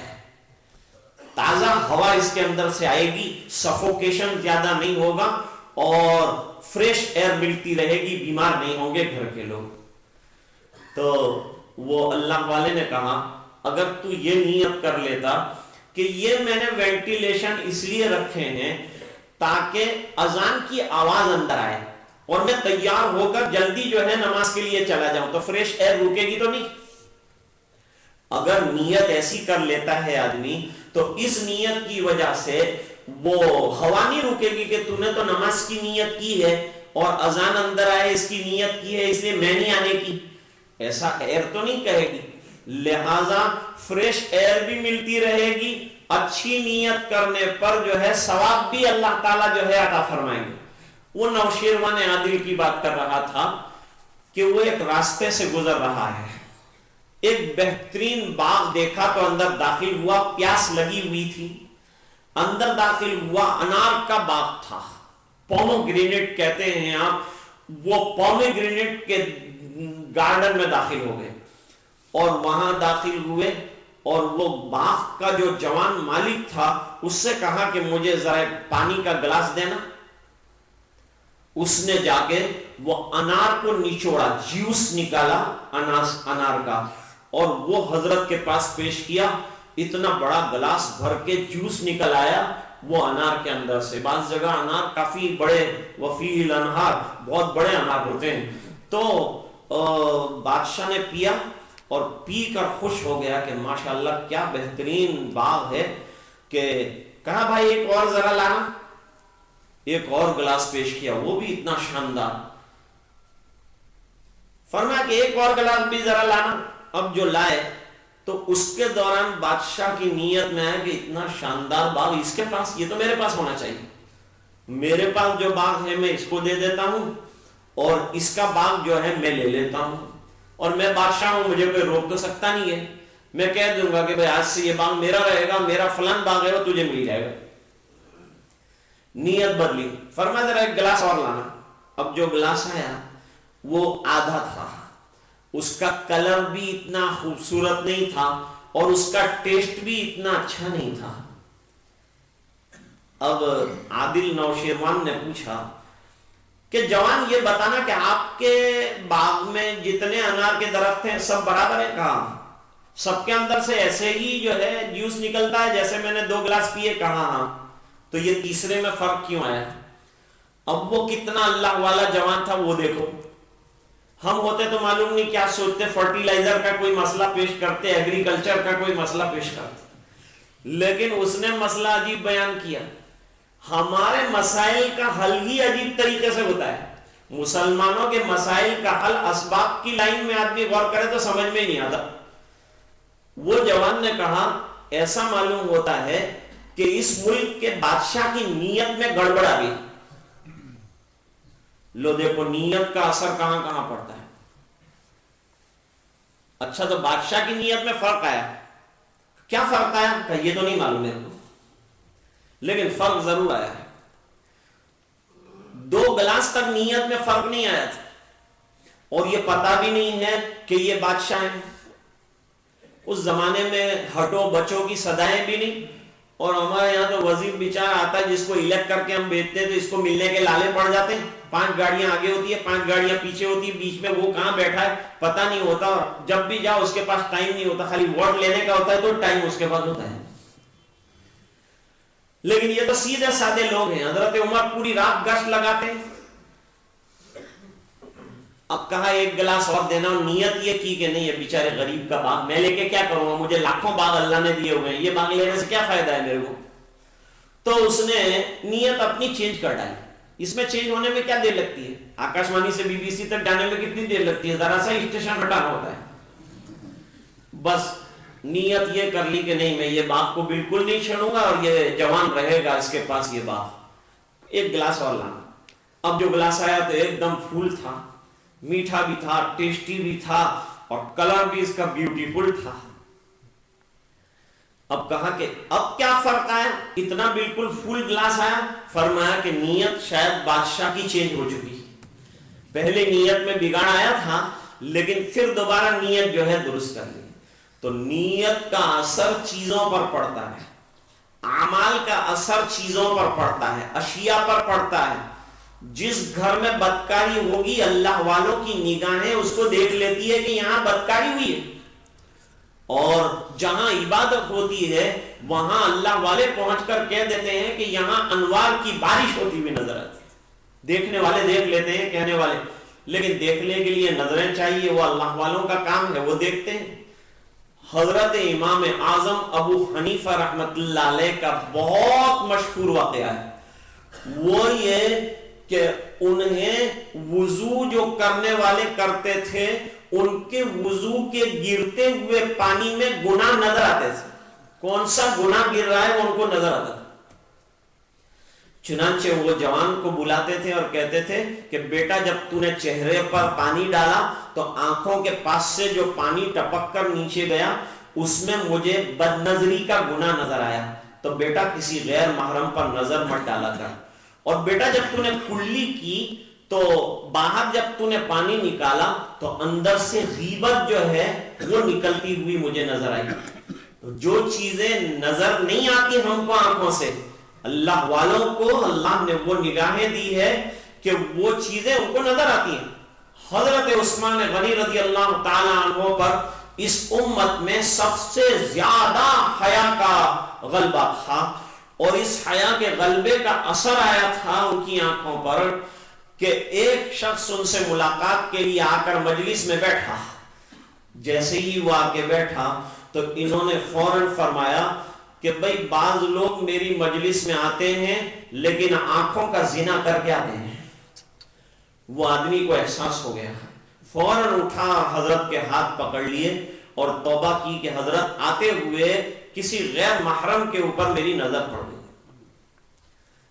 تازہ ہوا اس کے اندر سے آئے گی، سفوکیشن زیادہ نہیں ہوگا اور فریش ایئر ملتی رہے گی، بیمار نہیں ہوں گے گھر کے لوگ. تو وہ اللہ والے نے کہا اگر تو یہ نیت کر لیتا کہ یہ میں نے وینٹیلیشن اس لیے رکھے ہیں تاکہ اذان کی آواز اندر آئے اور میں تیار ہو کر جلدی جو ہے نماز کے لیے چلا جاؤں، تو فریش ایئر رکے گی تو نہیں. اگر نیت ایسی کر لیتا ہے آدمی تو اس نیت کی وجہ سے وہ ہوا نہیں رکے گی کہ تو نے تو نماز کی نیت کی ہے اور اذان اندر آئے اس کی نیت کی ہے اس لیے میں نہیں آنے کی، ایسا ایئر تو نہیں کہے گی. لہذا فریش ایئر بھی ملتی رہے گی، اچھی نیت کرنے پر جو ہے ثواب بھی اللہ تعالیٰ جو ہے عطا فرمائیں گے. وہ نوشیروان عادل کی بات کر رہا تھا کہ وہ ایک راستے سے گزر رہا ہے، ایک بہترین باغ دیکھا تو اندر داخل ہوا، پیاس لگی ہوئی تھی، اندر داخل ہوا، انار کا باغ تھا، پومگرینیٹ کہتے ہیں آپ، وہ پومگرینیٹ کے گارڈن میں داخل ہو گئے اور وہاں داخل ہوئے اور وہ باغ کا جو جوان مالک تھا اس سے کہا کہ مجھے ذرا پانی کا گلاس دینا. اس نے جا کے وہ انار کو نچوڑا، جوس نکالا انار کا اور وہ حضرت کے پاس پیش کیا. اتنا بڑا گلاس بھر کے جوس نکل آیا وہ انار کے اندر سے. بعض جگہ انار کافی بڑے، وفیل انہار، بہت بڑے انار ہوتے ہیں. تو بادشاہ نے پیا اور پی کر خوش ہو گیا کہ ماشاءاللہ کیا بہترین باغ ہے. کہ کہا بھائی ایک اور ذرا لانا، ایک اور گلاس پیش کیا، وہ بھی اتنا شاندار. فرمایا کہ ایک اور گلاس بھی ذرا لانا. اب جو لائے تو اس کے دوران بادشاہ کی نیت میں ہے کہ اتنا شاندار باغ اس کے پاس، یہ تو میرے پاس ہونا چاہیے، میرے پاس جو باغ ہے میں اس کو دے دیتا ہوں اور اس کا باغ جو ہے میں لے لیتا ہوں، اور میں بادشاہ ہوں، مجھے کوئی روک تو سکتا نہیں ہے. میں کہہ دوں گا کہ بھائی آج سے یہ باغ میرا رہے گا، میرا فلان باغ ہے وہ تجھے مل جائے گا. نیت بدلی، فرمایا ذرا ایک گلاس اور لانا. اب جو گلاس آیا وہ آدھا تھا، اس کا کلر بھی اتنا خوبصورت نہیں تھا اور اس کا ٹیسٹ بھی اتنا اچھا نہیں تھا. اب عادل نوشیروان نے پوچھا کہ جوان یہ بتانا کہ آپ کے باغ میں جتنے انار کے درخت ہیں سب برابر ہیں؟ کہا سب کے اندر سے ایسے ہی جو ہے جوس نکلتا ہے جیسے میں نے 2 گلاس پیے؟ کہا ہاں۔ تو یہ تیسرے میں فرق کیوں آیا؟ اب وہ کتنا اللہ والا جوان تھا وہ دیکھو۔ ہم ہوتے تو معلوم نہیں کیا سوچتے، فرٹیلائزر کا کوئی مسئلہ پیش کرتے، ایگریکلچر کا کوئی مسئلہ پیش کرتے، لیکن اس نے مسئلہ عجیب بیان کیا۔ ہمارے مسائل کا حل ہی عجیب طریقے سے ہوتا ہے۔ مسلمانوں کے مسائل کا حل اسباب کی لائن میں آدمی غور کرے تو سمجھ میں ہی نہیں آتا۔ وہ جوان نے کہا ایسا معلوم ہوتا ہے کہ اس ملک کے بادشاہ کی نیت میں گڑبڑ آ گئی۔ لو دیکھو نیت کا اثر کہاں کہاں پڑتا ہے۔ اچھا تو بادشاہ کی نیت میں فرق آیا، کیا فرق آیا؟ کہ یہ تو نہیں معلوم میرے کو، لیکن فرق ضرور آیا ہے۔ 2 گلاس تک نیت میں فرق نہیں آیا تھا، اور یہ پتا بھی نہیں ہے کہ یہ بادشاہ ہیں۔ اس زمانے میں ہٹو بچوں کی صدایں بھی نہیں، اور ہمارے یہاں تو وزیر بیچارہ آتا ہے جس کو الیکٹ کر کے ہم بیچتے ہیں تو اس کو ملنے کے لالے پڑ جاتے ہیں۔ 5 گاڑیاں آگے ہوتی ہے، 5 گاڑیاں پیچھے ہوتی ہے، بیچ میں وہ کہاں بیٹھا ہے پتہ نہیں ہوتا، جب بھی جاؤ اس کے پاس ٹائم نہیں ہوتا، خالی ووٹ لینے کا ہوتا ہے تو ٹائم اس کے پاس ہوتا ہے۔ لیکن یہ تو سیدھے سادے لوگ ہیں۔ حضرت عمر پوری رات گشت لگاتے ہیں۔ اب کہا 1 گلاس اور دینا، نیت یہ کی کہ نہیں یہ بیچارے غریب کا باغ میں لے کے کیا کروں گا، مجھے لاکھوں باغ اللہ نے دیے ہوئے ہیں، یہ باغ لینے سے کیا فائدہ ہے میرے کو۔ تو اس نے نیت اپنی چینج کر ڈالی۔ اس میں چینج ہونے میں کیا دیر لگتی ہے؟ آکاش وانی سے BBC تک جانے میں کتنی دیر لگتی ہے؟ ذرا سا اسٹیشن ہٹانا ہوتا ہے۔ بس نیت یہ کر لی کہ نہیں میں یہ باغ کو بالکل نہیں چھوڑوں گا، اور یہ جوان رہے گا اس کے پاس یہ باغ۔ 1 گلاس اور لانا۔ اب جو گلاس آیا تو ایک دم پھول تھا، میٹھا بھی تھا، ٹیسٹی بھی تھا، اور کلر بھی اس کا بیوٹیفل تھا۔ اب کہا کہ اب کیا فرق آیا، اتنا بالکل فل گلاس آیا؟ فرمایا کہ نیت شاید بادشاہ کی چینج ہو چکی، پہلے نیت میں بگاڑ آیا تھا لیکن پھر دوبارہ نیت جو ہے درست کر لی۔ تو نیت کا اثر چیزوں پر پڑتا ہے، اعمال کا اثر چیزوں پر پڑتا ہے، اشیاء پر پڑتا ہے۔ جس گھر میں بدکاری ہوگی اللہ والوں کی نگاہیں اس کو دیکھ لیتی ہے کہ یہاں بدکاری ہوئی ہے، اور جہاں عبادت ہوتی ہے وہاں اللہ والے پہنچ کر کہہ دیتے ہیں کہ یہاں انوار کی بارش ہوتی ہوئی نظر آتی ہے۔ دیکھنے والے دیکھ لیتے ہیں، کہنے والے، لیکن دیکھنے کے لیے نظریں چاہیے، وہ اللہ والوں کا کام ہے، وہ دیکھتے ہیں۔ حضرت امام اعظم ابو حنیفہ رحمت اللہ علیہ کا بہت مشہور واقعہ ہے، وہ یہ کہ انہیں وضو جو کرنے والے کرتے تھے ان کے وضو کے گرتے ہوئے پانی میں گناہ نظر آتے تھے، کون سا گناہ گر رہا ہے وہ ان کو نظر آتا تھا۔ چنانچہ وہ جوان کو بلاتے تھے اور کہتے تھے کہ بیٹا جب تو نے چہرے پر پانی ڈالا تو آنکھوں کے پاس سے جو پانی ٹپک کر نیچے گیا اس میں مجھے بد نظری کا گناہ نظر آیا، تو بیٹا کسی غیر محرم پر نظر مت ڈالا کر، اور بیٹا جب تو نے کلی کی تو باہر جب تو نے پانی نکالا تو اندر سے غیبت جو ہے وہ نکلتی ہوئی مجھے نظر آئی۔ تو جو چیزیں نظر نہیں آتی ہم کو آنکھوں سے، اللہ والوں کو اللہ نے وہ نگاہیں دی ہے کہ وہ چیزیں ان کو نظر آتی ہیں۔ حضرت عثمان غنی رضی اللہ تعالی عنہ پر اس امت میں سب سے زیادہ حیا کا غلبہ تھا، اور اس حیا کے غلبے کا اثر آیا تھا ان کی آنکھوں پر کہ ایک شخص ان سے ملاقات کے لیے آ کر مجلس میں بیٹھا، جیسے ہی وہ آ کے بیٹھا تو انہوں نے فوراً فرمایا کہ بھئی بعض لوگ میری مجلس میں آتے ہیں لیکن آنکھوں کا زنا کر کے آتے ہیں۔ وہ آدمی کو احساس ہو گیا، فوراً اٹھا حضرت کے ہاتھ پکڑ لیے اور توبہ کی کہ حضرت آتے ہوئے کسی غیر محرم کے اوپر میری نظر پڑ گئی۔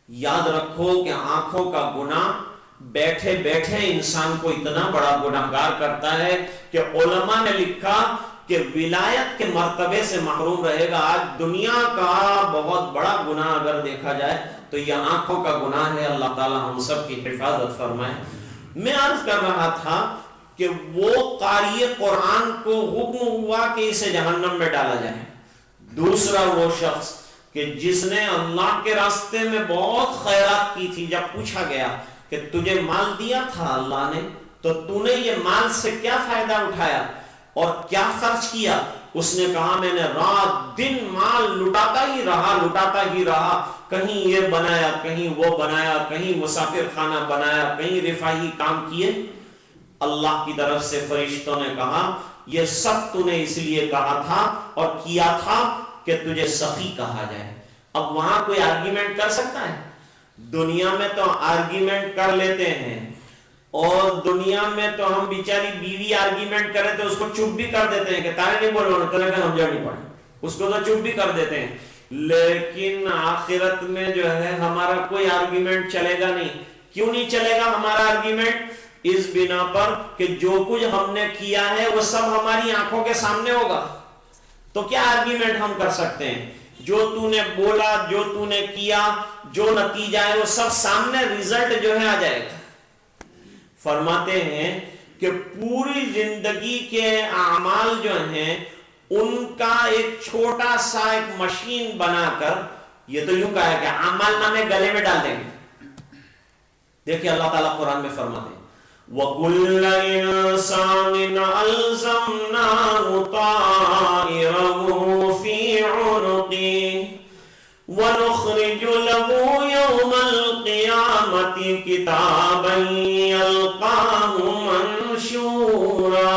یاد رکھو کہ آنکھوں کا گناہ بیٹھے بیٹھے انسان کو اتنا بڑا گناہگار کرتا ہے کہ علماء نے لکھا کہ ولایت کے مرتبے سے محروم رہے گا۔ آج دنیا کا بہت بڑا گناہ اگر دیکھا جائے تو یہ آنکھوں کا گناہ ہے، اللہ تعالی ہم سب کی حفاظت فرمائے۔ میں عرض کر رہا تھا کہ وہ قاری قرآن کو حکم ہوا کہ اسے جہنم میں ڈالا جائے، دوسرا وہ شخص کہ جس نے اللہ کے راستے میں بہت خیرات کی تھی، جب پوچھا گیا کہ تجھے مال دیا تھا اللہ نے، تو تو نے یہ مال سے کیا فائدہ اٹھایا اور کیا خرچ کیا؟ اس نے کہا میں نے رات دن مال لٹاتا ہی رہا، کہیں یہ بنایا، کہیں وہ بنایا، کہیں مسافر خانہ بنایا، کہیں رفاہی کام کیے۔ اللہ کی طرف سے فرشتوں نے کہا یہ سب تو نے اس لیے کہا تھا اور کیا تھا کہ تجھے سخی کہا جائے۔ اب وہاں کوئی آرگیومنٹ کر سکتا ہے؟ دنیا میں تو آرگیومنٹ کر لیتے ہیں، اور دنیا میں تو ہم بیچاری بیوی آرگیومنٹ کرے تو اس کو چپ بھی کر دیتے ہیں کہ تارے نہیں بولو ہم جا نہیں پڑے، اس کو تو چپ بھی کر دیتے ہیں۔ لیکن آخرت میں جو ہے ہمارا کوئی آرگیومنٹ چلے گا نہیں۔ کیوں نہیں چلے گا ہمارا آرگیومنٹ؟ اس بنا پر کہ جو کچھ ہم نے کیا ہے وہ سب ہماری آنکھوں کے سامنے ہوگا، تو کیا آرگیومنٹ ہم کر سکتے ہیں؟ جو تو نے بولا، جو تو نے کیا، جو نتیجہ ہے وہ سب سامنے، ریزلٹ جو ہے آ جائے گا۔ فرماتے ہیں کہ پوری زندگی کے اعمال جو ہیں ان کا ایک چھوٹا سا ایک مشین بنا کر، یہ تو یوں کہا ہے کہ اعمال نامے گلے میں ڈال دیں گے۔ دیکھیں اللہ تعالیٰ قرآن میں فرماتے ہیں وَكُلَّ إِنسَانٍ أَلْزَمْنَاهُ طَائِرَهُ فِي عُنُقِهِ وَنُخْرِجُ لَهُ يَوْمَ الْقِيَامَةِ كِتَابًا يَلْقَاهُ مَنشُورًا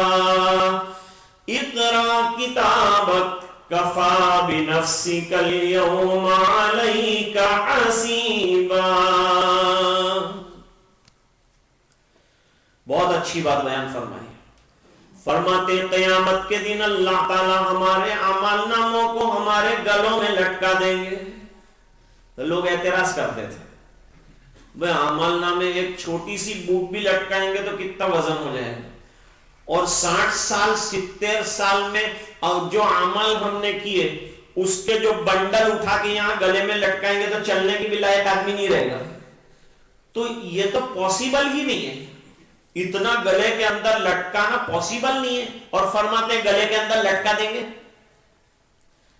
اقْرَأْ كِتَابَكَ كَفَى بِنَفْسِكَ الْيَوْمَ عَلَيْكَ حَسِيبًا۔ بہت اچھی بات بیان فرمائی۔ فرماتے قیامت کے دن اللہ تعالی ہمارے اعمال ناموں کو ہمارے گلوں میں لٹکا دیں گے۔ تو لوگ اعتراض کرتے تھے بھئی اعمال نامے ایک چھوٹی سی بک بھی لٹکائیں گے تو کتنا وزن ہو جائے گا، اور 60 سال 70 سال میں اور جو عمل ہم نے کیے اس کے جو بنڈل اٹھا کے یہاں گلے میں لٹکائیں گے تو چلنے کی بھی لائق آدمی نہیں رہے گا۔ تو یہ تو پاسبل ہی نہیں ہے، اتنا گلے کے اندر لٹکانا پاسبل نہیں ہے، اور فرماتے گلے کے اندر لٹکا دیں گے۔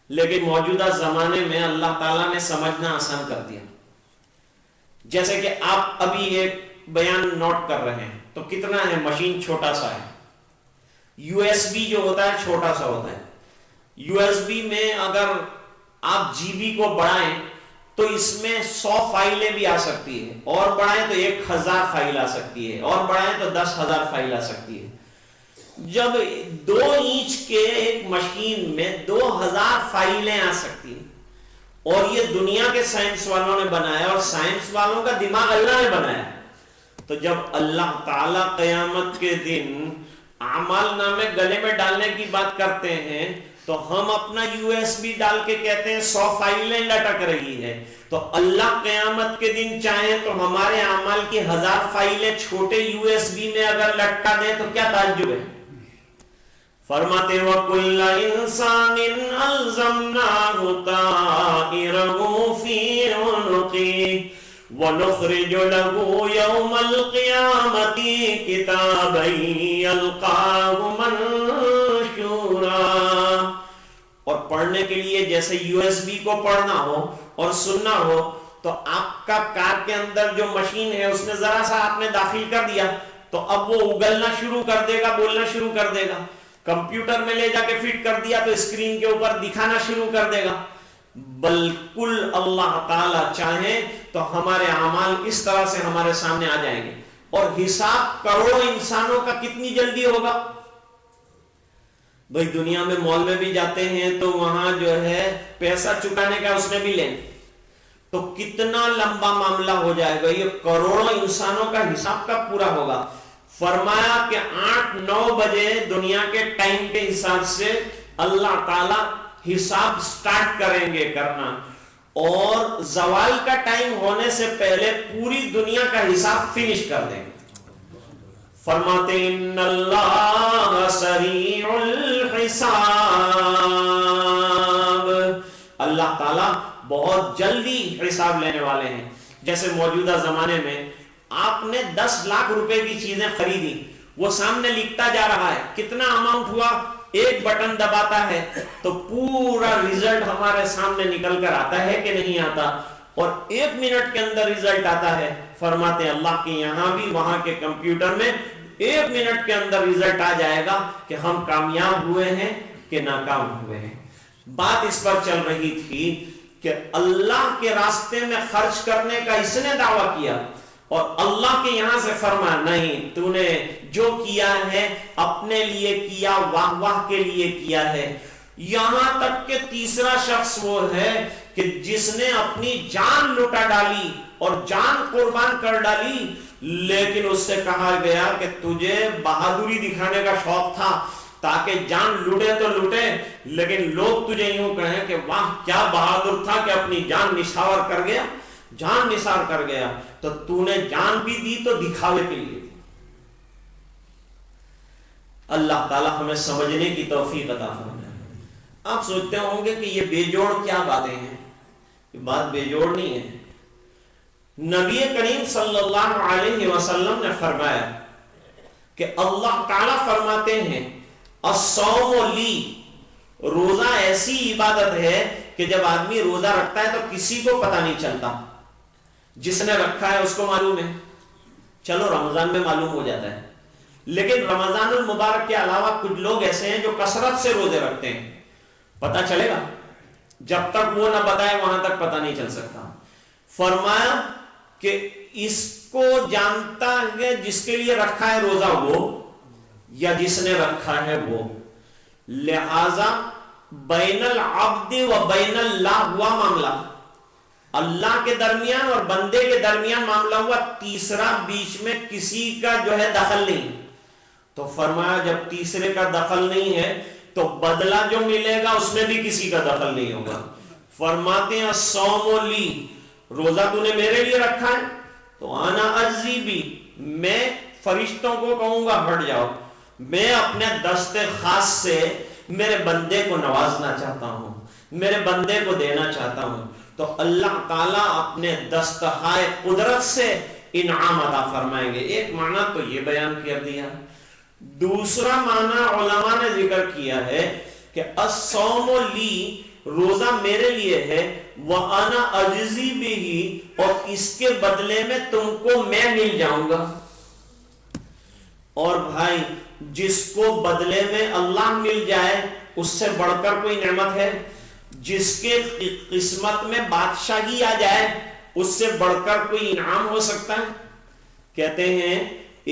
لیکن موجودہ زمانے میں اللہ تعالیٰ نے سمجھنا آسان کر دیا۔ جیسے کہ آپ ابھی ایک بیان نوٹ کر رہے ہیں تو کتنا ہے، مشین چھوٹا سا ہے، یو ایس بی جو ہوتا ہے چھوٹا سا ہوتا ہے، یو ایس بی میں اگر آپ جی بی کو بڑھائیں تو اس میں 100 فائلیں بھی آ سکتی ہے، اور بڑھائیں تو 1000 فائل آ سکتی ہے، اور بڑھائیں تو 10,000 فائل آ سکتی ہے۔ جب 2 انچ کے ایک مشین میں 2000 فائلیں آ سکتی ہیں، اور یہ دنیا کے سائنس والوں نے بنایا، اور سائنس والوں کا دماغ اللہ نے بنایا، تو جب اللہ تعالی قیامت کے دن اعمال نامے گلے میں ڈالنے کی بات کرتے ہیں تو ہم اپنا یو ایس بی ڈال کے کہتے ہیں 100 فائلیں لٹک رہی ہے، تو اللہ قیامت کے دن چاہے تو ہمارے اعمال کی 1000 فائلیں چھوٹے یو ایس بی میں اگر لٹکا دیں تو کیا تعجب ہے۔ فرماتے وَكُلَّ إِنسَانٍ أَلْزَمْنَاهُ طَائِرَهُ فِي عُنُقِهِ وَنُخْرِجُ لَهُ يَوْمَ الْقِيَامَةِ كِتَابًا يَلْقَاهُ مَنشُورًا۔ اور پڑھنے کے لیے جیسے یو ایس بی کو پڑھنا ہو اور سننا ہو تو آپ کا کار کے اندر جو مشین ہے اس میں ذرا سا آپ نے داخل کر دیا تو اب وہ اگلنا شروع کر دے گا، بولنا شروع کر دے گا۔ کمپیوٹر میں لے جا کے فٹ کر دیا تو اسکرین کے اوپر دکھانا شروع کر دے گا۔ بالکل اللہ تعالی چاہیں تو ہمارے اعمال اس طرح سے ہمارے سامنے آ جائیں گے، اور حساب کروڑوں انسانوں کا کتنی جلدی ہوگا۔ بھئی دنیا میں مال میں بھی جاتے ہیں تو وہاں جو ہے پیسہ چکانے کا اس نے بھی لیں تو کتنا لمبا معاملہ ہو جائے گا، یہ کروڑوں انسانوں کا حساب کا پورا ہوگا۔ فرمایا کہ 8-9 بجے دنیا کے ٹائم کے حساب سے اللہ تعالی حساب سٹارٹ کریں گے کرنا، اور زوال کا ٹائم ہونے سے پہلے پوری دنیا کا حساب فنش کر دیں گے۔ فرماتے ان اللہ سریع الحساب، اللہ تعالیٰ بہت جلدی حساب لینے والے ہیں۔ جیسے موجودہ زمانے میں آپ نے 10 لاکھ روپے کی چیزیں خریدی، وہ سامنے لکھتا جا رہا ہے کتنا اماؤنٹ ہوا، ایک بٹن دباتا ہے تو پورا ریزلٹ ہمارے سامنے نکل کر آتا ہے کہ نہیں آتا، اور 1 منٹ کے اندر ریزلٹ آتا ہے۔ فرماتے ہیں اللہ کے یہاں بھی وہاں کے کمپیوٹر میں 1 منٹ کے اندر رزلٹ آ جائے گا کہ ہم کامیاب ہوئے ہیں کہ ناکام ہوئے ہیں۔ بات اس پر چل رہی تھی کہ اللہ کے راستے میں خرچ کرنے کا اس نے دعویٰ کیا اور اللہ کے یہاں سے فرمایا نہیں، تو نے جو کیا ہے اپنے لیے کیا، واہ واہ کے لیے کیا ہے۔ یہاں تک کہ تیسرا شخص وہ ہے کہ جس نے اپنی جان لٹا ڈالی اور جان قربان کر ڈالی، لیکن اس سے کہا گیا کہ تجھے بہادری دکھانے کا شوق تھا تاکہ جان لوٹے تو لوٹے، لیکن لوگ تجھے یوں کہیں کہ واہ کیا بہادر تھا کہ اپنی جان نشاور کر گیا، جان نثار کر گیا۔ تو تو نے جان بھی دی تو دکھاوے کے لیے۔ اللہ تعالی ہمیں سمجھنے کی توفیق عطا فرمائے۔ آپ سوچتے ہوں گے کہ یہ بے جوڑ کیا باتیں ہیں؟ یہ بات بے جوڑ نہیں ہے۔ نبی کریم صلی اللہ علیہ وسلم نے فرمایا کہ اللہ تعالیٰ فرماتے ہیں الصوم لی، روزہ ایسی عبادت ہے کہ جب آدمی روزہ رکھتا ہے تو کسی کو پتہ نہیں چلتا، جس نے رکھا ہے اس کو معلوم ہے، چلو رمضان میں معلوم ہو جاتا ہے، لیکن رمضان المبارک کے علاوہ کچھ لوگ ایسے ہیں جو کثرت سے روزے رکھتے ہیں، پتہ چلے گا؟ جب تک وہ نہ بتائے وہاں تک پتہ نہیں چل سکتا۔ فرمایا کہ اس کو جانتا ہے جس کے لیے رکھا ہے روزہ وہ، یا جس نے رکھا ہے وہ، لہذا بین العبد و بین اللہ ہوا معاملہ، اللہ کے درمیان اور بندے کے درمیان معاملہ ہوا، تیسرا بیچ میں کسی کا جو ہے دخل نہیں۔ تو فرمایا جب تیسرے کا دخل نہیں ہے تو بدلہ جو ملے گا اس میں بھی کسی کا دخل نہیں ہوگا۔ فرماتے ہیں الصوم لی، روزہ تو نے میرے لیے رکھا ہے تو انا اجزی بھی، میں فرشتوں کو کہوں گا ہٹ جاؤ، میں اپنے دست خاص سے میرے بندے کو نوازنا چاہتا ہوں، میرے بندے کو دینا چاہتا ہوں۔ تو اللہ تعالیٰ اپنے دستہائے قدرت سے انعام عطا فرمائیں گے۔ ایک معنی تو یہ بیان کر دیا، دوسرا معنی علماء نے ذکر کیا ہے کہ الصوم لی، روزہ میرے لیے ہے، وَأَنَا أَجْزِي بِهِ، اور اس کے بدلے میں تم کو میں مل جاؤں گا۔ اور بھائی جس کو بدلے میں اللہ مل جائے اس سے بڑھ کر کوئی نعمت ہے؟ جس کے قسمت میں بادشاہی آ جائے اس سے بڑھ کر کوئی انعام ہو سکتا ہے؟ کہتے ہیں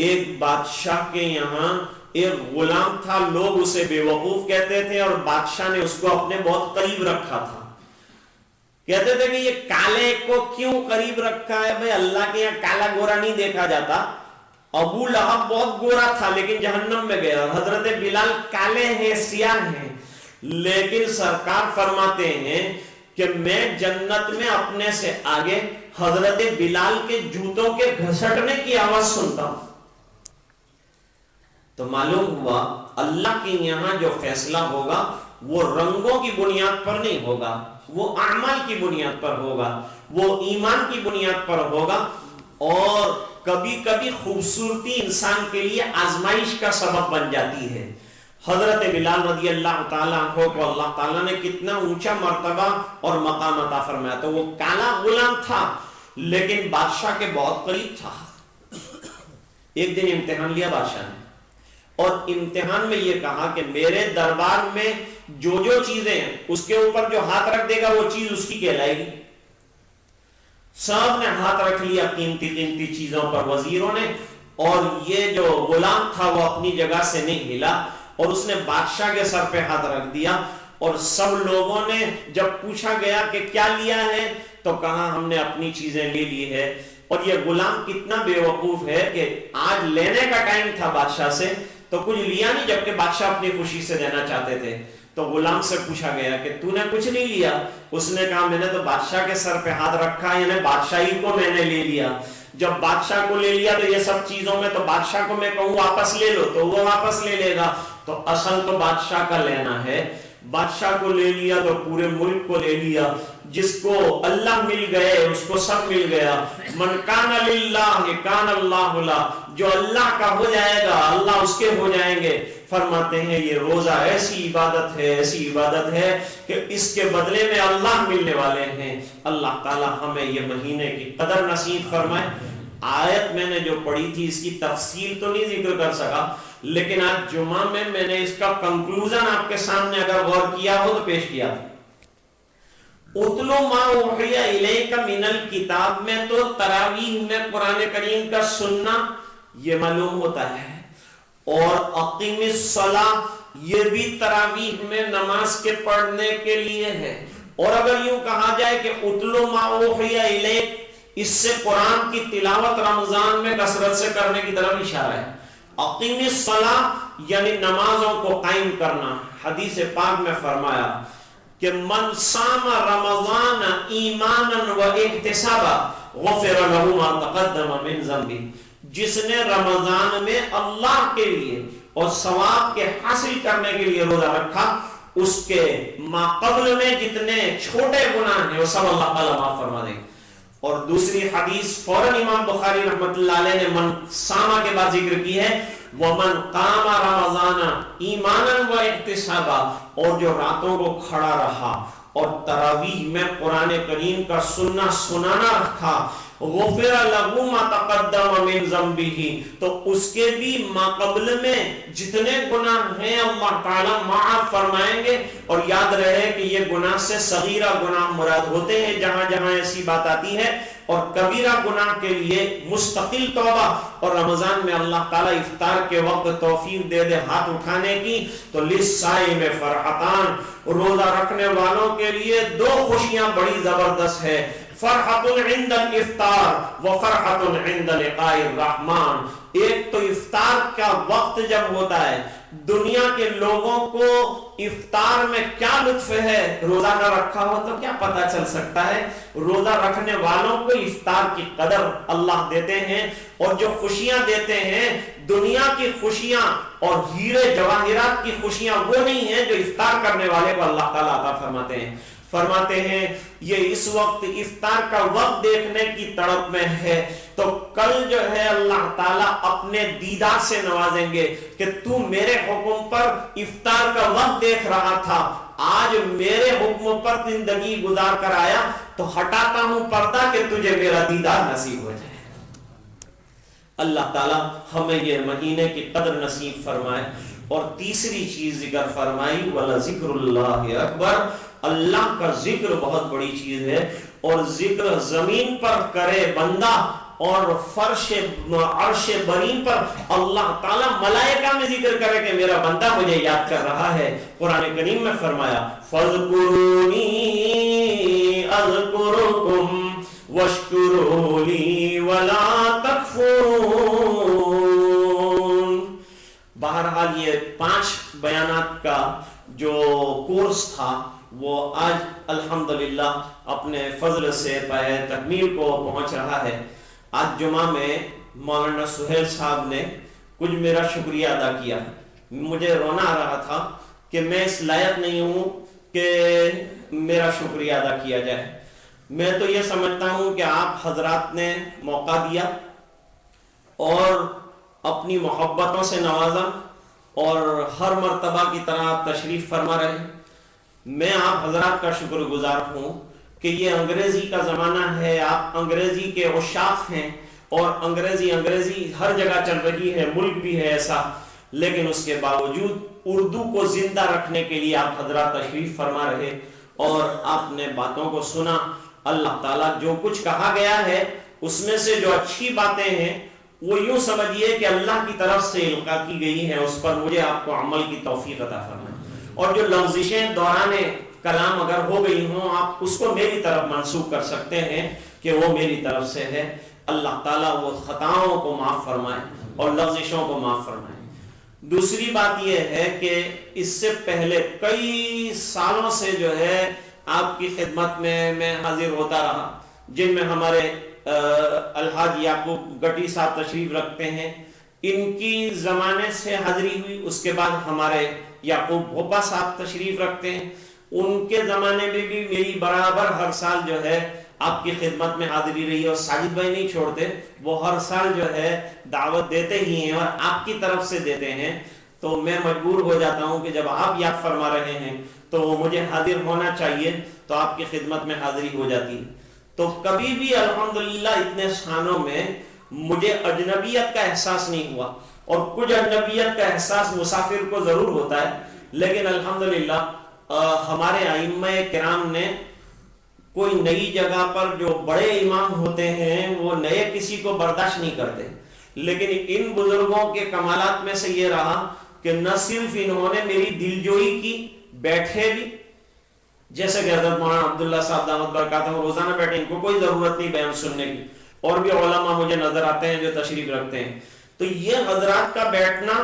ایک بادشاہ کے یہاں ایک غلام تھا، لوگ اسے بے وقوف کہتے تھے اور بادشاہ نے اس کو اپنے بہت قریب رکھا تھا۔ کہتے تھے کہ یہ کالے کو کیوں قریب رکھا ہے؟ بھئی اللہ کے یہاں کالا گورا نہیں دیکھا جاتا، ابو لہب بہت گورا تھا لیکن جہنم میں گیا، حضرت بلال کالے ہیں، سیاہ ہیں، لیکن سرکار فرماتے ہیں کہ میں جنت میں اپنے سے آگے حضرت بلال کے جوتوں کے گھسٹنے کی آواز سنتا ہوں۔ تو معلوم ہوا اللہ کے یہاں جو فیصلہ ہوگا وہ رنگوں کی بنیاد پر نہیں ہوگا، وہ اعمال کی بنیاد پر ہوگا، وہ ایمان کی بنیاد پر ہوگا۔ اور کبھی کبھی خوبصورتی انسان کے لیے آزمائش کا سبب بن جاتی ہے۔ حضرت بلال رضی اللہ تعالیٰ عنہ کو اللہ تعالیٰ نے کتنا اونچا مرتبہ اور مقام عطا فرمایا، تو وہ کالا غلام تھا لیکن بادشاہ کے بہت قریب تھا۔ ایک دن امتحان لیا بادشاہ نے اور امتحان میں یہ کہا کہ میرے دربار میں جو جو چیزیں ہیں اس کے اوپر جو ہاتھ رکھ دے گا وہ چیز اس کی کہلائے گی۔ سب نے ہاتھ رکھ لیا قیمتی قیمتی چیزوں پر، وزیروں نے، اور یہ جو غلام تھا وہ اپنی جگہ سے نہیں ہلا اور اس نے بادشاہ کے سر پہ ہاتھ رکھ دیا۔ اور سب لوگوں نے جب پوچھا گیا کہ کیا لیا ہے تو کہا ہم نے اپنی چیزیں لے لی ہے۔ اور یہ غلام کتنا بے وقوف ہے کہ آج لینے کا ٹائم تھا بادشاہ سے تو کچھ لیا نہیں، جبکہ بادشاہ اپنی خوشی سے دینا چاہتے تھے۔ تو غلام سے پوچھا گیا کہ تو نے کچھ نہیں لیا؟ اس نے کہا میں نے تو بادشاہ کے سر پہ ہاتھ رکھا، یعنی بادشاہی کو میں نے لے لیا۔ جب بادشاہ کو لے لیا تو یہ سب چیزوں میں تو بادشاہ کو میں کہوں واپس لے لو تو وہ واپس لے لے گا، تو اصل تو بادشاہ کا لینا ہے۔ بادشاہ کو لے لیا تو پورے ملک کو لے لیا، جس کو اللہ مل گئے اس کو سب مل گیا۔ من کان للہ کان اللہ لہ، جو اللہ کا ہو جائے گا اللہ اس کے ہو جائیں گے۔ فرماتے ہیں یہ روزہ ایسی عبادت ہے، ایسی عبادت ہے کہ اس کے بدلے میں اللہ ملنے والے ہیں۔ اللہ تعالی ہمیں یہ مہینے کی قدر نصیب فرمائے۔ آیت میں نے جو پڑھی تھی اس کی تفصیل تو نہیں ذکر کر سکا، لیکن آج جمعہ میں نے اس کا کنکلوژن آپ کے سامنے اگر غور کیا ہو تو پیش کیا تھا۔ اتلو ما اوحی الیک من الکتاب میں تو تراویح میں قرآن کریم کا سننا یہ معلوم ہوتا ہے، اور اقیم الصلاۃ یہ بھی تراویح میں نماز کے پڑھنے کے لیے ہے۔ اور اگر یوں کہا جائے کہ اتلو ما اوحی الیک، اس سے قرآن کی تلاوت رمضان میں کثرت سے کرنے کی طرف اشارہ ہے۔ اقیم الصلاۃ یعنی نمازوں کو قائم کرنا۔ حدیث پاک میں فرمایا کہ من صام رمضان ایمانا و احتسابا غفر له ما تقدم من ذنبه، جس نے رمضان میں اللہ کے لیے اور ثواب کے حاصل کرنے کے لیے روزہ رکھا، اس کے ما قبل میں جتنے چھوٹے گناہ ہیں وہ سب اللہ تعالیٰ معاف فرما دیں۔ اور دوسری حدیث فوراً امام بخاری رحمۃ اللہ علیہ نے من ساما کے بعد ذکر کی ہے، وَمَنْ قَامَ رَمَضَانَ ایماناً وَاحْتِسَابًا، اور جو راتوں کو کھڑا رہا اور تراویح میں قرآن کریم کا سننا سنانا رکھا، غفر له ما تقدم من ذنبه، تو اس کے بھی ما قبل میں جتنے گناہ ہیں اللہ تعالیٰ معاف فرمائیں گے۔ اور یاد رہے کہ یہ گناہ سے صغیرہ گناہ مراد ہوتے ہیں جہاں جہاں ایسی بات آتی ہے، اور کبیرہ گناہ کے لیے مستقل توبہ۔ اور رمضان میں اللہ تعالیٰ افطار کے وقت توفیق دے دے ہاتھ اٹھانے کی، تو للصائم فرحتان، روزہ رکھنے والوں کے لیے دو خوشیاں بڑی زبردست ہے، فرحت عند الافطار و فرحت عند لقاء الرحمن۔ ایک تو افطار کا وقت جب ہوتا ہے، دنیا کے لوگوں کو افطار میں کیا لطف ہے، روزہ نہ رکھا ہو تو کیا پتہ چل سکتا ہے۔ روزہ رکھنے والوں کو افطار کی قدر اللہ دیتے ہیں، اور جو خوشیاں دیتے ہیں دنیا کی خوشیاں اور ہیرے جواہرات کی خوشیاں وہ نہیں ہیں جو افطار کرنے والے کو اللہ تعالیٰ عطا فرماتے ہیں یہ اس وقت افطار کا وقت دیکھنے کی تڑپ میں ہے، تو کل جو ہے اللہ تعالیٰ اپنے دیدار سے نوازیں گے کہ تو میرے حکم پر افطار کا وقت دیکھ رہا تھا، آج میرے حکم پر زندگی گزار کر آیا، تو ہٹاتا ہوں پردہ کہ تجھے میرا دیدار نصیب ہو جائے۔ اللہ تعالیٰ ہمیں یہ مہینے کی قدر نصیب فرمائے۔ اور تیسری چیز ذکر فرمائی، وَلَذِكْرُ اللَّهِ أَكْبَرُ، اللہ کا ذکر بہت بڑی چیز ہے، اور ذکر زمین پر کرے بندہ اور فرش عرش برین پر اللہ تعالیٰ ملائکہ میں ذکر کرے کہ میرا بندہ مجھے یاد کر رہا ہے۔ قرآن کریم میں فرمایا فَاذْكُرُونِي أَذْكُرُكُمْ وَاشْكُرُوا لِي وَلَا تَكْفُرُونَ۔ بہرحال یہ 5 بیانات کا جو کورس تھا وہ آج الحمدللہ اپنے فضل سے پائے تکمیل کو پہنچ رہا ہے۔ آج جمعہ میں مولانا سہیل صاحب نے کچھ میرا شکریہ ادا کیا، مجھے رونا آ رہا تھا کہ میں اس لائق نہیں ہوں کہ میرا شکریہ ادا کیا جائے۔ میں تو یہ سمجھتا ہوں کہ آپ حضرات نے موقع دیا اور اپنی محبتوں سے نوازا، اور ہر مرتبہ کی طرح آپ تشریف فرما رہے۔ میں آپ حضرات کا شکر گزار ہوں کہ یہ انگریزی کا زمانہ ہے، آپ انگریزی کے عشاق ہیں، اور انگریزی ہر جگہ چل رہی ہے، ملک بھی ہے ایسا، لیکن اس کے باوجود اردو کو زندہ رکھنے کے لیے آپ حضرات تشریف فرما رہے اور آپ نے باتوں کو سنا۔ اللہ تعالیٰ جو کچھ کہا گیا ہے اس میں سے جو اچھی باتیں ہیں وہ یوں سمجھیے کہ اللہ کی طرف سے القا کی گئی ہیں، اس پر مجھے آپ کو عمل کی توفیق عطا فرمائے، اور جو لفظشیں دوران کلام اگر ہو گئی ہوں آپ اس کو میری طرف منسوخ کر سکتے ہیں کہ وہ میری طرف سے ہے۔ اللہ تعالیٰ وہ خطاؤں کو معاف فرمائے اور لفظشوں کو معاف فرمائے۔ دوسری بات یہ ہے کہ اس سے پہلے کئی سالوں سے جو ہے آپ کی خدمت میں حاضر ہوتا رہا، جن میں ہمارے الحاج یعقوب گٹی صاحب تشریف رکھتے ہیں، ان کی زمانے سے حاضری ہوئی، اس کے بعد ہمارے یعقوب بھوپا صاحب تشریف رکھتے ہیں، ان کے زمانے میں بھی میری برابر ہر سال جو ہے آپ کی خدمت میں حاضری رہی ہے، اور ساجد بھائی نہیں چھوڑتے، وہ ہر سال جو ہے دعوت دیتے ہی ہیں اور آپ کی طرف سے دیتے ہیں، تو میں مجبور ہو جاتا ہوں کہ جب آپ یاد فرما رہے ہیں تو مجھے حاضر ہونا چاہیے، تو آپ کی خدمت میں حاضری ہو جاتی ہے۔ تو کبھی بھی الحمدللہ اتنے سالوں میں مجھے اجنبیت کا احساس نہیں ہوا، اور کچھ اجنبیت کا احساس مسافر کو ضرور ہوتا ہے، لیکن الحمدللہ ہمارے ائمہ کرام نے کوئی نئی جگہ پر جو بڑے امام ہوتے ہیں وہ نئے کسی کو برداشت نہیں کرتے، لیکن ان بزرگوں کے کمالات میں سے یہ رہا کہ نہ صرف انہوں نے میری دلجوئی کی، بیٹھے بھی، جیسے کہ حضرت مولانا عبداللہ صاحب دامت برکاتہ روزانہ بیٹھے، ان کو کوئی ضرورت نہیں بیان سننے کی، اور بھی علماء مجھے نظر آتے ہیں جو تشریف رکھتے ہیں، تو یہ حضرات کا بیٹھنا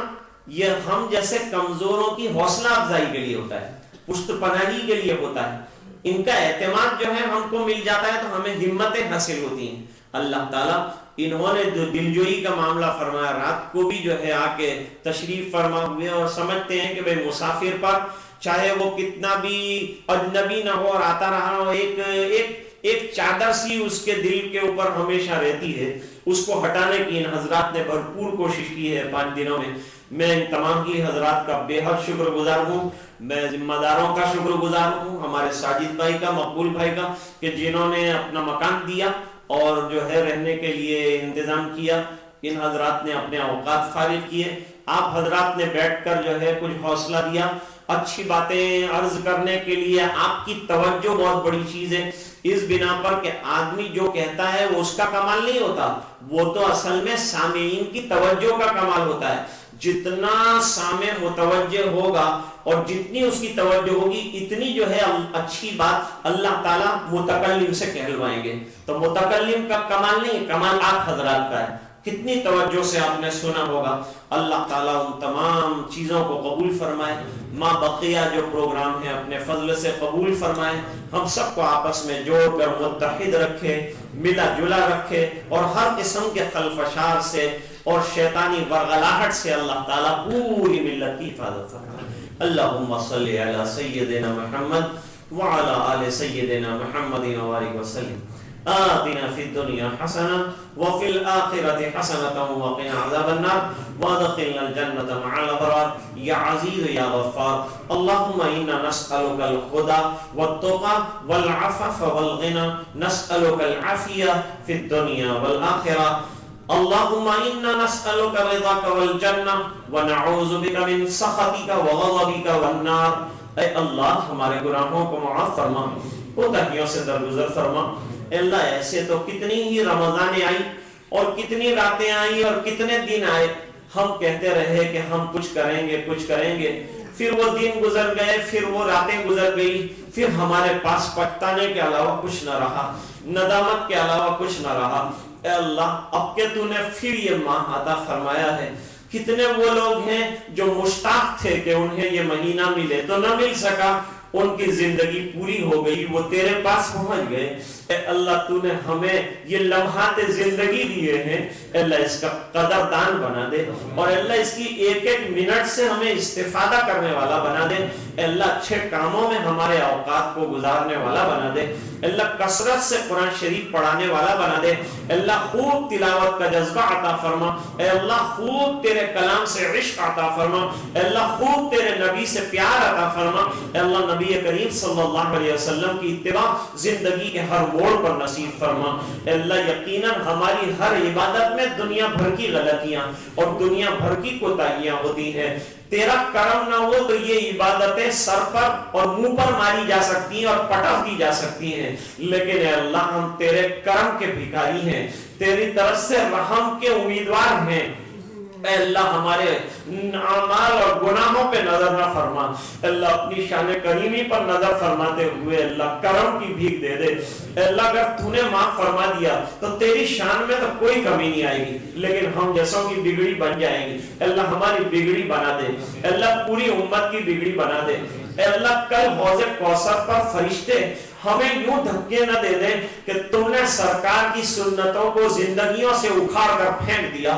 یہ ہم جیسے کمزوروں کی حوصلہ افزائی کے لیے ہوتا ہے، پشت پناہی کے لیے ہوتا ہے، ان کا اعتماد جو ہے ہم کو مل جاتا ہے تو ہمیں ہمتیں حاصل ہوتی ہیں۔ اللہ تعالیٰ انہوں نے جو دلجوئی کا معاملہ فرمایا، رات کو بھی جو ہے آ کے تشریف فرما ہوئے، اور سمجھتے ہیں کہ بھئی مسافر پر چاہے وہ کتنا بھی اجنبی نہ ہو اور آتا رہا ہو، ایک چادر سی اس کے دل کے اوپر ہمیشہ رہتی ہے، اس کو ہٹانے کی ان حضرات نے بھرپور کوشش کی ہے 5 دنوں میں۔ میں ان تمام کی حضرات کا بے حد شکر گزار ہوں، میں ذمہ داروں کا شکر گزار ہوں، ہمارے ساجد بھائی کا، مقبول بھائی کا، کہ جنہوں نے اپنا مکان دیا اور جو ہے رہنے کے لیے انتظام کیا، ان حضرات نے اپنے اوقات فارغ کیے، آپ حضرات نے بیٹھ کر جو ہے کچھ حوصلہ دیا، اچھی باتیں عرض کرنے کے لیے آپ کی توجہ بہت بڑی چیز ہے، اس بنا پر کہ آدمی جو کہتا ہے وہ اس کا کمال نہیں ہوتا، وہ تو اصل میں سامعین کی توجہ کا کمال ہوتا ہے۔ جتنا سامع متوجہ ہوگا اور جتنی اس کی توجہ ہوگی، اتنی جو ہے اچھی بات اللہ تعالیٰ متکلم سے کہلوائیں گے۔ تو متکلم کا کمال نہیں، کمال آپ حضرات کا ہے، کتنی توجہ سے آپ نے سنا ہوگا۔ اللہ تعالیٰ ان تمام چیزوں کو قبول فرمائے، ماں بقیہ جو پروگرام ہے اپنے فضل سے قبول فرمائے، ہم سب کو آپس میں جوڑ کر متحد رکھے، ملا جلا رکھے، اور ہر قسم کے خلفشار سے اور شیطانی ورغلاہٹ سے اللہ تعالیٰ پوری ملت کی حفاظت فرمائے۔ اللہم صلی علی سیدنا محمد وعلی آل سیدنا محمد وبارک وسلم۔ آتنا فی الدنیا حسنہ وفی الآخرۃ حسنۃ وقنا عذاب النار وادخلنا الجنۃ مع الابرار یا عزیز یا غفار۔ اللہم انا نسألک الہدی والتقی والعفاف والغنی، نسألک العافیہ فی الدنیا والآخرہ۔ اللہم انا نسألک رضاک والجنہ ونعوذ بک من سخطک وغضبک والنار۔ اے اللہ ہمارے گناہوں کو معاف فرما، کوتاہیوں سے درگزر فرما۔ اے اللہ ایسے تو کتنی ہی رمضان آئی اور کتنی راتیں آئی اور کتنے دن آئے، ہم کہتے رہے کہ ہم کچھ کریں گے کچھ کریں گے، پھر وہ دن گزر گئے، پھر وہ راتیں گزر گئی، پھر ہمارے پاس پچھتانے کے علاوہ کچھ نہ رہا، ندامت کے علاوہ کچھ نہ رہا۔ اے اللہ اب کہ تو نے پھر یہ ماہ عطا فرمایا ہے، کتنے وہ لوگ ہیں جو مشتاق تھے کہ انہیں یہ مہینہ ملے تو نہ مل سکا، ان کی زندگی پوری ہو گئی، وہ تیرے پاس پہنچ گئے۔ اے اللہ تو نے ہمیں یہ لمحات زندگی دیے ہیں، اے اللہ اس کا قدردان بنا دے، اور اے اللہ اس کی ایک ایک منٹ سے ہمیں استفادہ کرنے والا بنا دے۔ اے اللہ اچھے کاموں میں ہمارے اوقات کو گزارنے والا بنا دے۔ اے اللہ کثرت سے قرآن شریف پڑھانے والا بنا دے۔ اے اللہ خوب تلاوت کا جذبہ عطا فرما۔ اے اللہ خوب تیرے کلام سے عشق عطا فرما۔ اے اللہ خوب تیرے نبی سے پیار عطا فرما۔ اے اللہ نبی کریم صلی اللہ علیہ وسلم کی اتباع زندگی کے ہر موڑ پر نصیب فرما۔ اے اللہ یقیناً ہماری ہر عبادت میں دنیا بھر کی غلطیاں اور دنیا بھر کی کوتاہیاں ہوتی ہیں، تیرا کرم نہ ہو تو یہ عبادتیں سر پر اور منہ پر ماری جا سکتی ہیں اور پٹخ دی جا سکتی ہیں، لیکن اے اللہ ہم تیرے کرم کے بھکاری ہیں، تیری طرف سے رحم کے امیدوار ہیں۔ اے اللہ ہمارے اعمال اور گناہوں پہ نظر نہ فرما، اللہ اپنی شان کریمی پر نظر فرماتے ہوئے اللہ کرم کی بھیک دے دے۔ اے اللہ اگر تو نے معاف فرما دیا تو تیری شان میں تو کوئی کمی نہیں آئے گی، لیکن ہم جیسوں کی بگڑی بن جائیں گی، اے اللہ ہماری بگڑی بنا دے، اے اللہ پوری امت کی بگڑی بنا دے۔ اے اللہ کل حوض کوثر پر فرشتے ہمیں یوں دھکے نہ دے دیں کہ تم نے سرکار کی سنتوں کو زندگیوں سے اکھاڑ کر پھینک دیا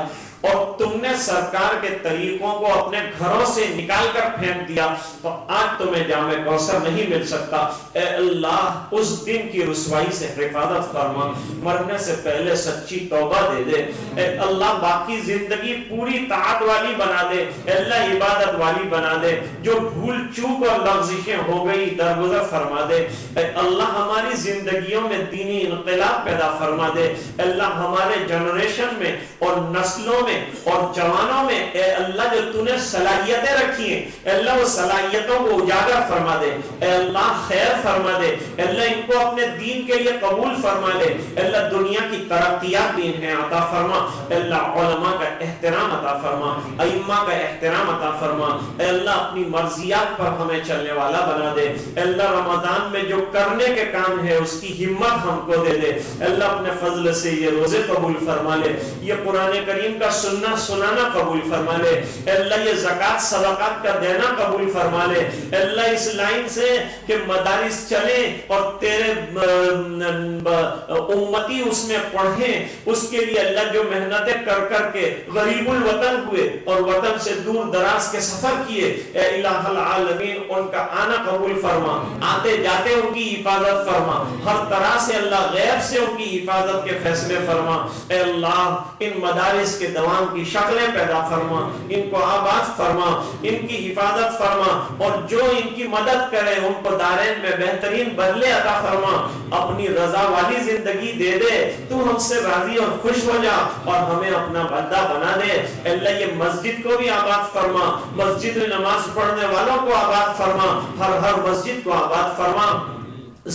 اور تم نے سرکار کے طریقوں کو اپنے گھروں سے نکال کر پھینک دیا تو آج تمہیں جام کوثر نہیں مل سکتا۔ اے اللہ اس دن کی رسوائی سے حفاظت فرما، مرنے سے پہلے سچی توبہ دے دے۔ اے اللہ باقی زندگی پوری طاعت والی بنا دے، اے اللہ عبادت والی بنا دے، جو بھول چوک اور لغزشیں ہو گئی درگزر فرما دے۔ اے اللہ ہماری زندگیوں میں دینی انقلاب پیدا فرما دے۔ اے اللہ ہمارے جنریشن میں اور نسلوں میں اور جوانوں میں اے اللہ جو تو نے صلاحیتیں رکھی ہیں اے اللہ وہ صلاحیتوں کو اجاگر فرما دے، اے اللہ خیر فرما دے، اے اللہ ان کو اپنے دین کے لیے قبول فرما لے، اے اللہ دنیا کی ترقیات بھی انہیں عطا فرما، اے اللہ علماء کا احترام عطا فرما، ائمہ کا احترام عطا فرما، اے اللہ اپنی مرضیات پر ہمیں چلنے والا بنا دے، اے اللہ رمضان میں جو کرنے کے کام ہے اس کی ہمت ہم کو دے دے، اے اللہ اپنے فضل سے یہ روزے قبول فرما لے، یہ قرآن کریم کا سننا سنانا قبول فرما لے، اے اللہ یہ زکوٰۃ صدقات کا دینا قبول فرما لے، اے اللہ اس لائن سے کہ مدارس چلیں اور تیرے امتی اس میں پڑھیں، اس کے لیے اللہ جو محنتیں کر کر کے غریب الوطن ہوئے اور وطن سے دور دراز کے سفر کیے، اے الہ العالمین ان کا آنا قبول فرما، آتے جاتے ان کی حفاظت فرما، ہر طرح سے اللہ غیب سے ان کی حفاظت کے فیصلے فرما، اے اللہ ان مدارس کے دوام کی شکلیں پیدا فرما، ان کو آباد فرما، ان کی حفاظت فرما، اور جو ان کی مدد کرے ان کو دارین میں بہترین بدلے عطا فرما، اپنی رضا والی زندگی دے دے، تو ہم سے راضی اور خوش ہو جا اور ہمیں اپنا بندہ بنا دے، اے اللہ یہ مسجد کو بھی آباد فرما، مسجد میں نماز پڑھنے والوں کو آباد فرما، ہر مسجد کو آباد فرما،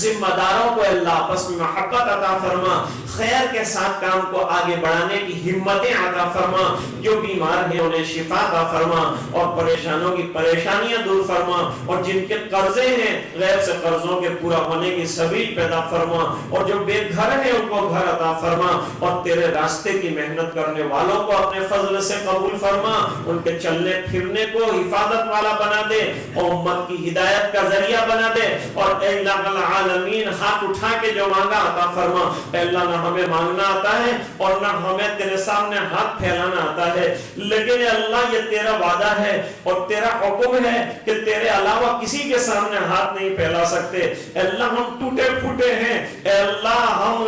ذمہ داروں کو اللہ آپس میں محبت عطا فرما، خیر کے ساتھ کام کو آگے بڑھانے کی ہمتیں عطا فرما، جو بیمار ہیں انہیں شفا عطا فرما، اور پریشانوں کی پریشانیاں دور فرما، اور جن کے قرضے ہیں غیر سے قرضوں کے پورا ہونے کی سبیل پیدا فرما، اور جو بے گھر ہیں ان کو گھر عطا فرما، اور تیرے راستے کی محنت کرنے والوں کو اپنے فضل سے قبول فرما، ان کے چلنے پھرنے کو حفاظت والا بنا دے، اور امت کی ہدایت کا ذریعہ بنا دے، اور اے اللہ العالمین ہاتھ اٹھا کے جو مانگا عطا فرما، اے اللہ نہ ہمیں مانگنا آتا ہے اور نہ ہمیں تیرے سامنے ہاتھ پھیلانا آتا ہے، لیکن اللہ یہ تیرا وعدہ ہے اور تیرا حکم ہے کہ تیرے علاوہ کسی کے سامنے ہاتھ نہیں پھیلا سکتے، اے اللہ ہم ٹوٹے پھوٹے ہیں، اے اللہ ہم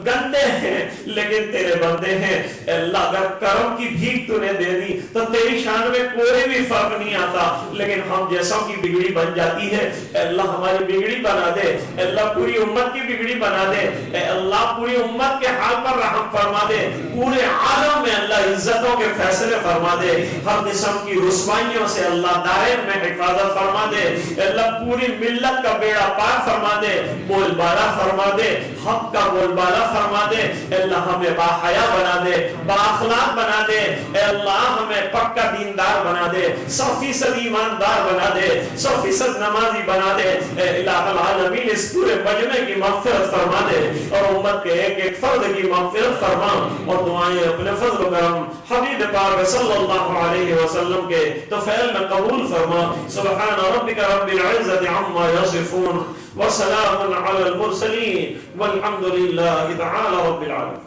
گندے ہیں لیکن تیرے بندے ہیں، اے اللہ اگر کرم کی بھیک تو نے دے دی تو تیری شان میں کوئی بھی فرق نہیں آتا، لیکن ہم جیسوں کی بگڑی بن جاتی ہے، اے اللہ ہماری بگڑی بنا دے، اے اللہ پوری امت کی بگڑی بنا دے، اے اللہ پوری امت کے حال پر رحم فرما دے، پورے عالم میں اللہ عزتوں کے فیصلے فرما دے، ہر قسم کی رسوائیوں سے اللہ دائر میں حفاظت فرما دے، اے اللہ پوری ملت کا بیڑا پار فرما دے، بول بالا فرما دے، حق کا بول بالا فرما دے، اے اللہ ہمیں باحیا بنا دے، با اخلاق بنا دے، اے اللہ ہمیں پکا دیندار بنا دے، 100% ایماندار بنا دے، 100% نمازی بنا دے، اے الہ العالمین اس پورے مجمع کی مغفرت فرما دے، اور امت کے ایک ایک فرد کی مغفرت فرما، اور دعائیں اپنے فضل و کرم حبیب پاک صلی اللہ علیہ وسلم کے توفیل میں قبول فرما، سبحان ربک رب العزت عما یصفون وسلام علی المرسلین والحمد للہ تعالی رب العالمین۔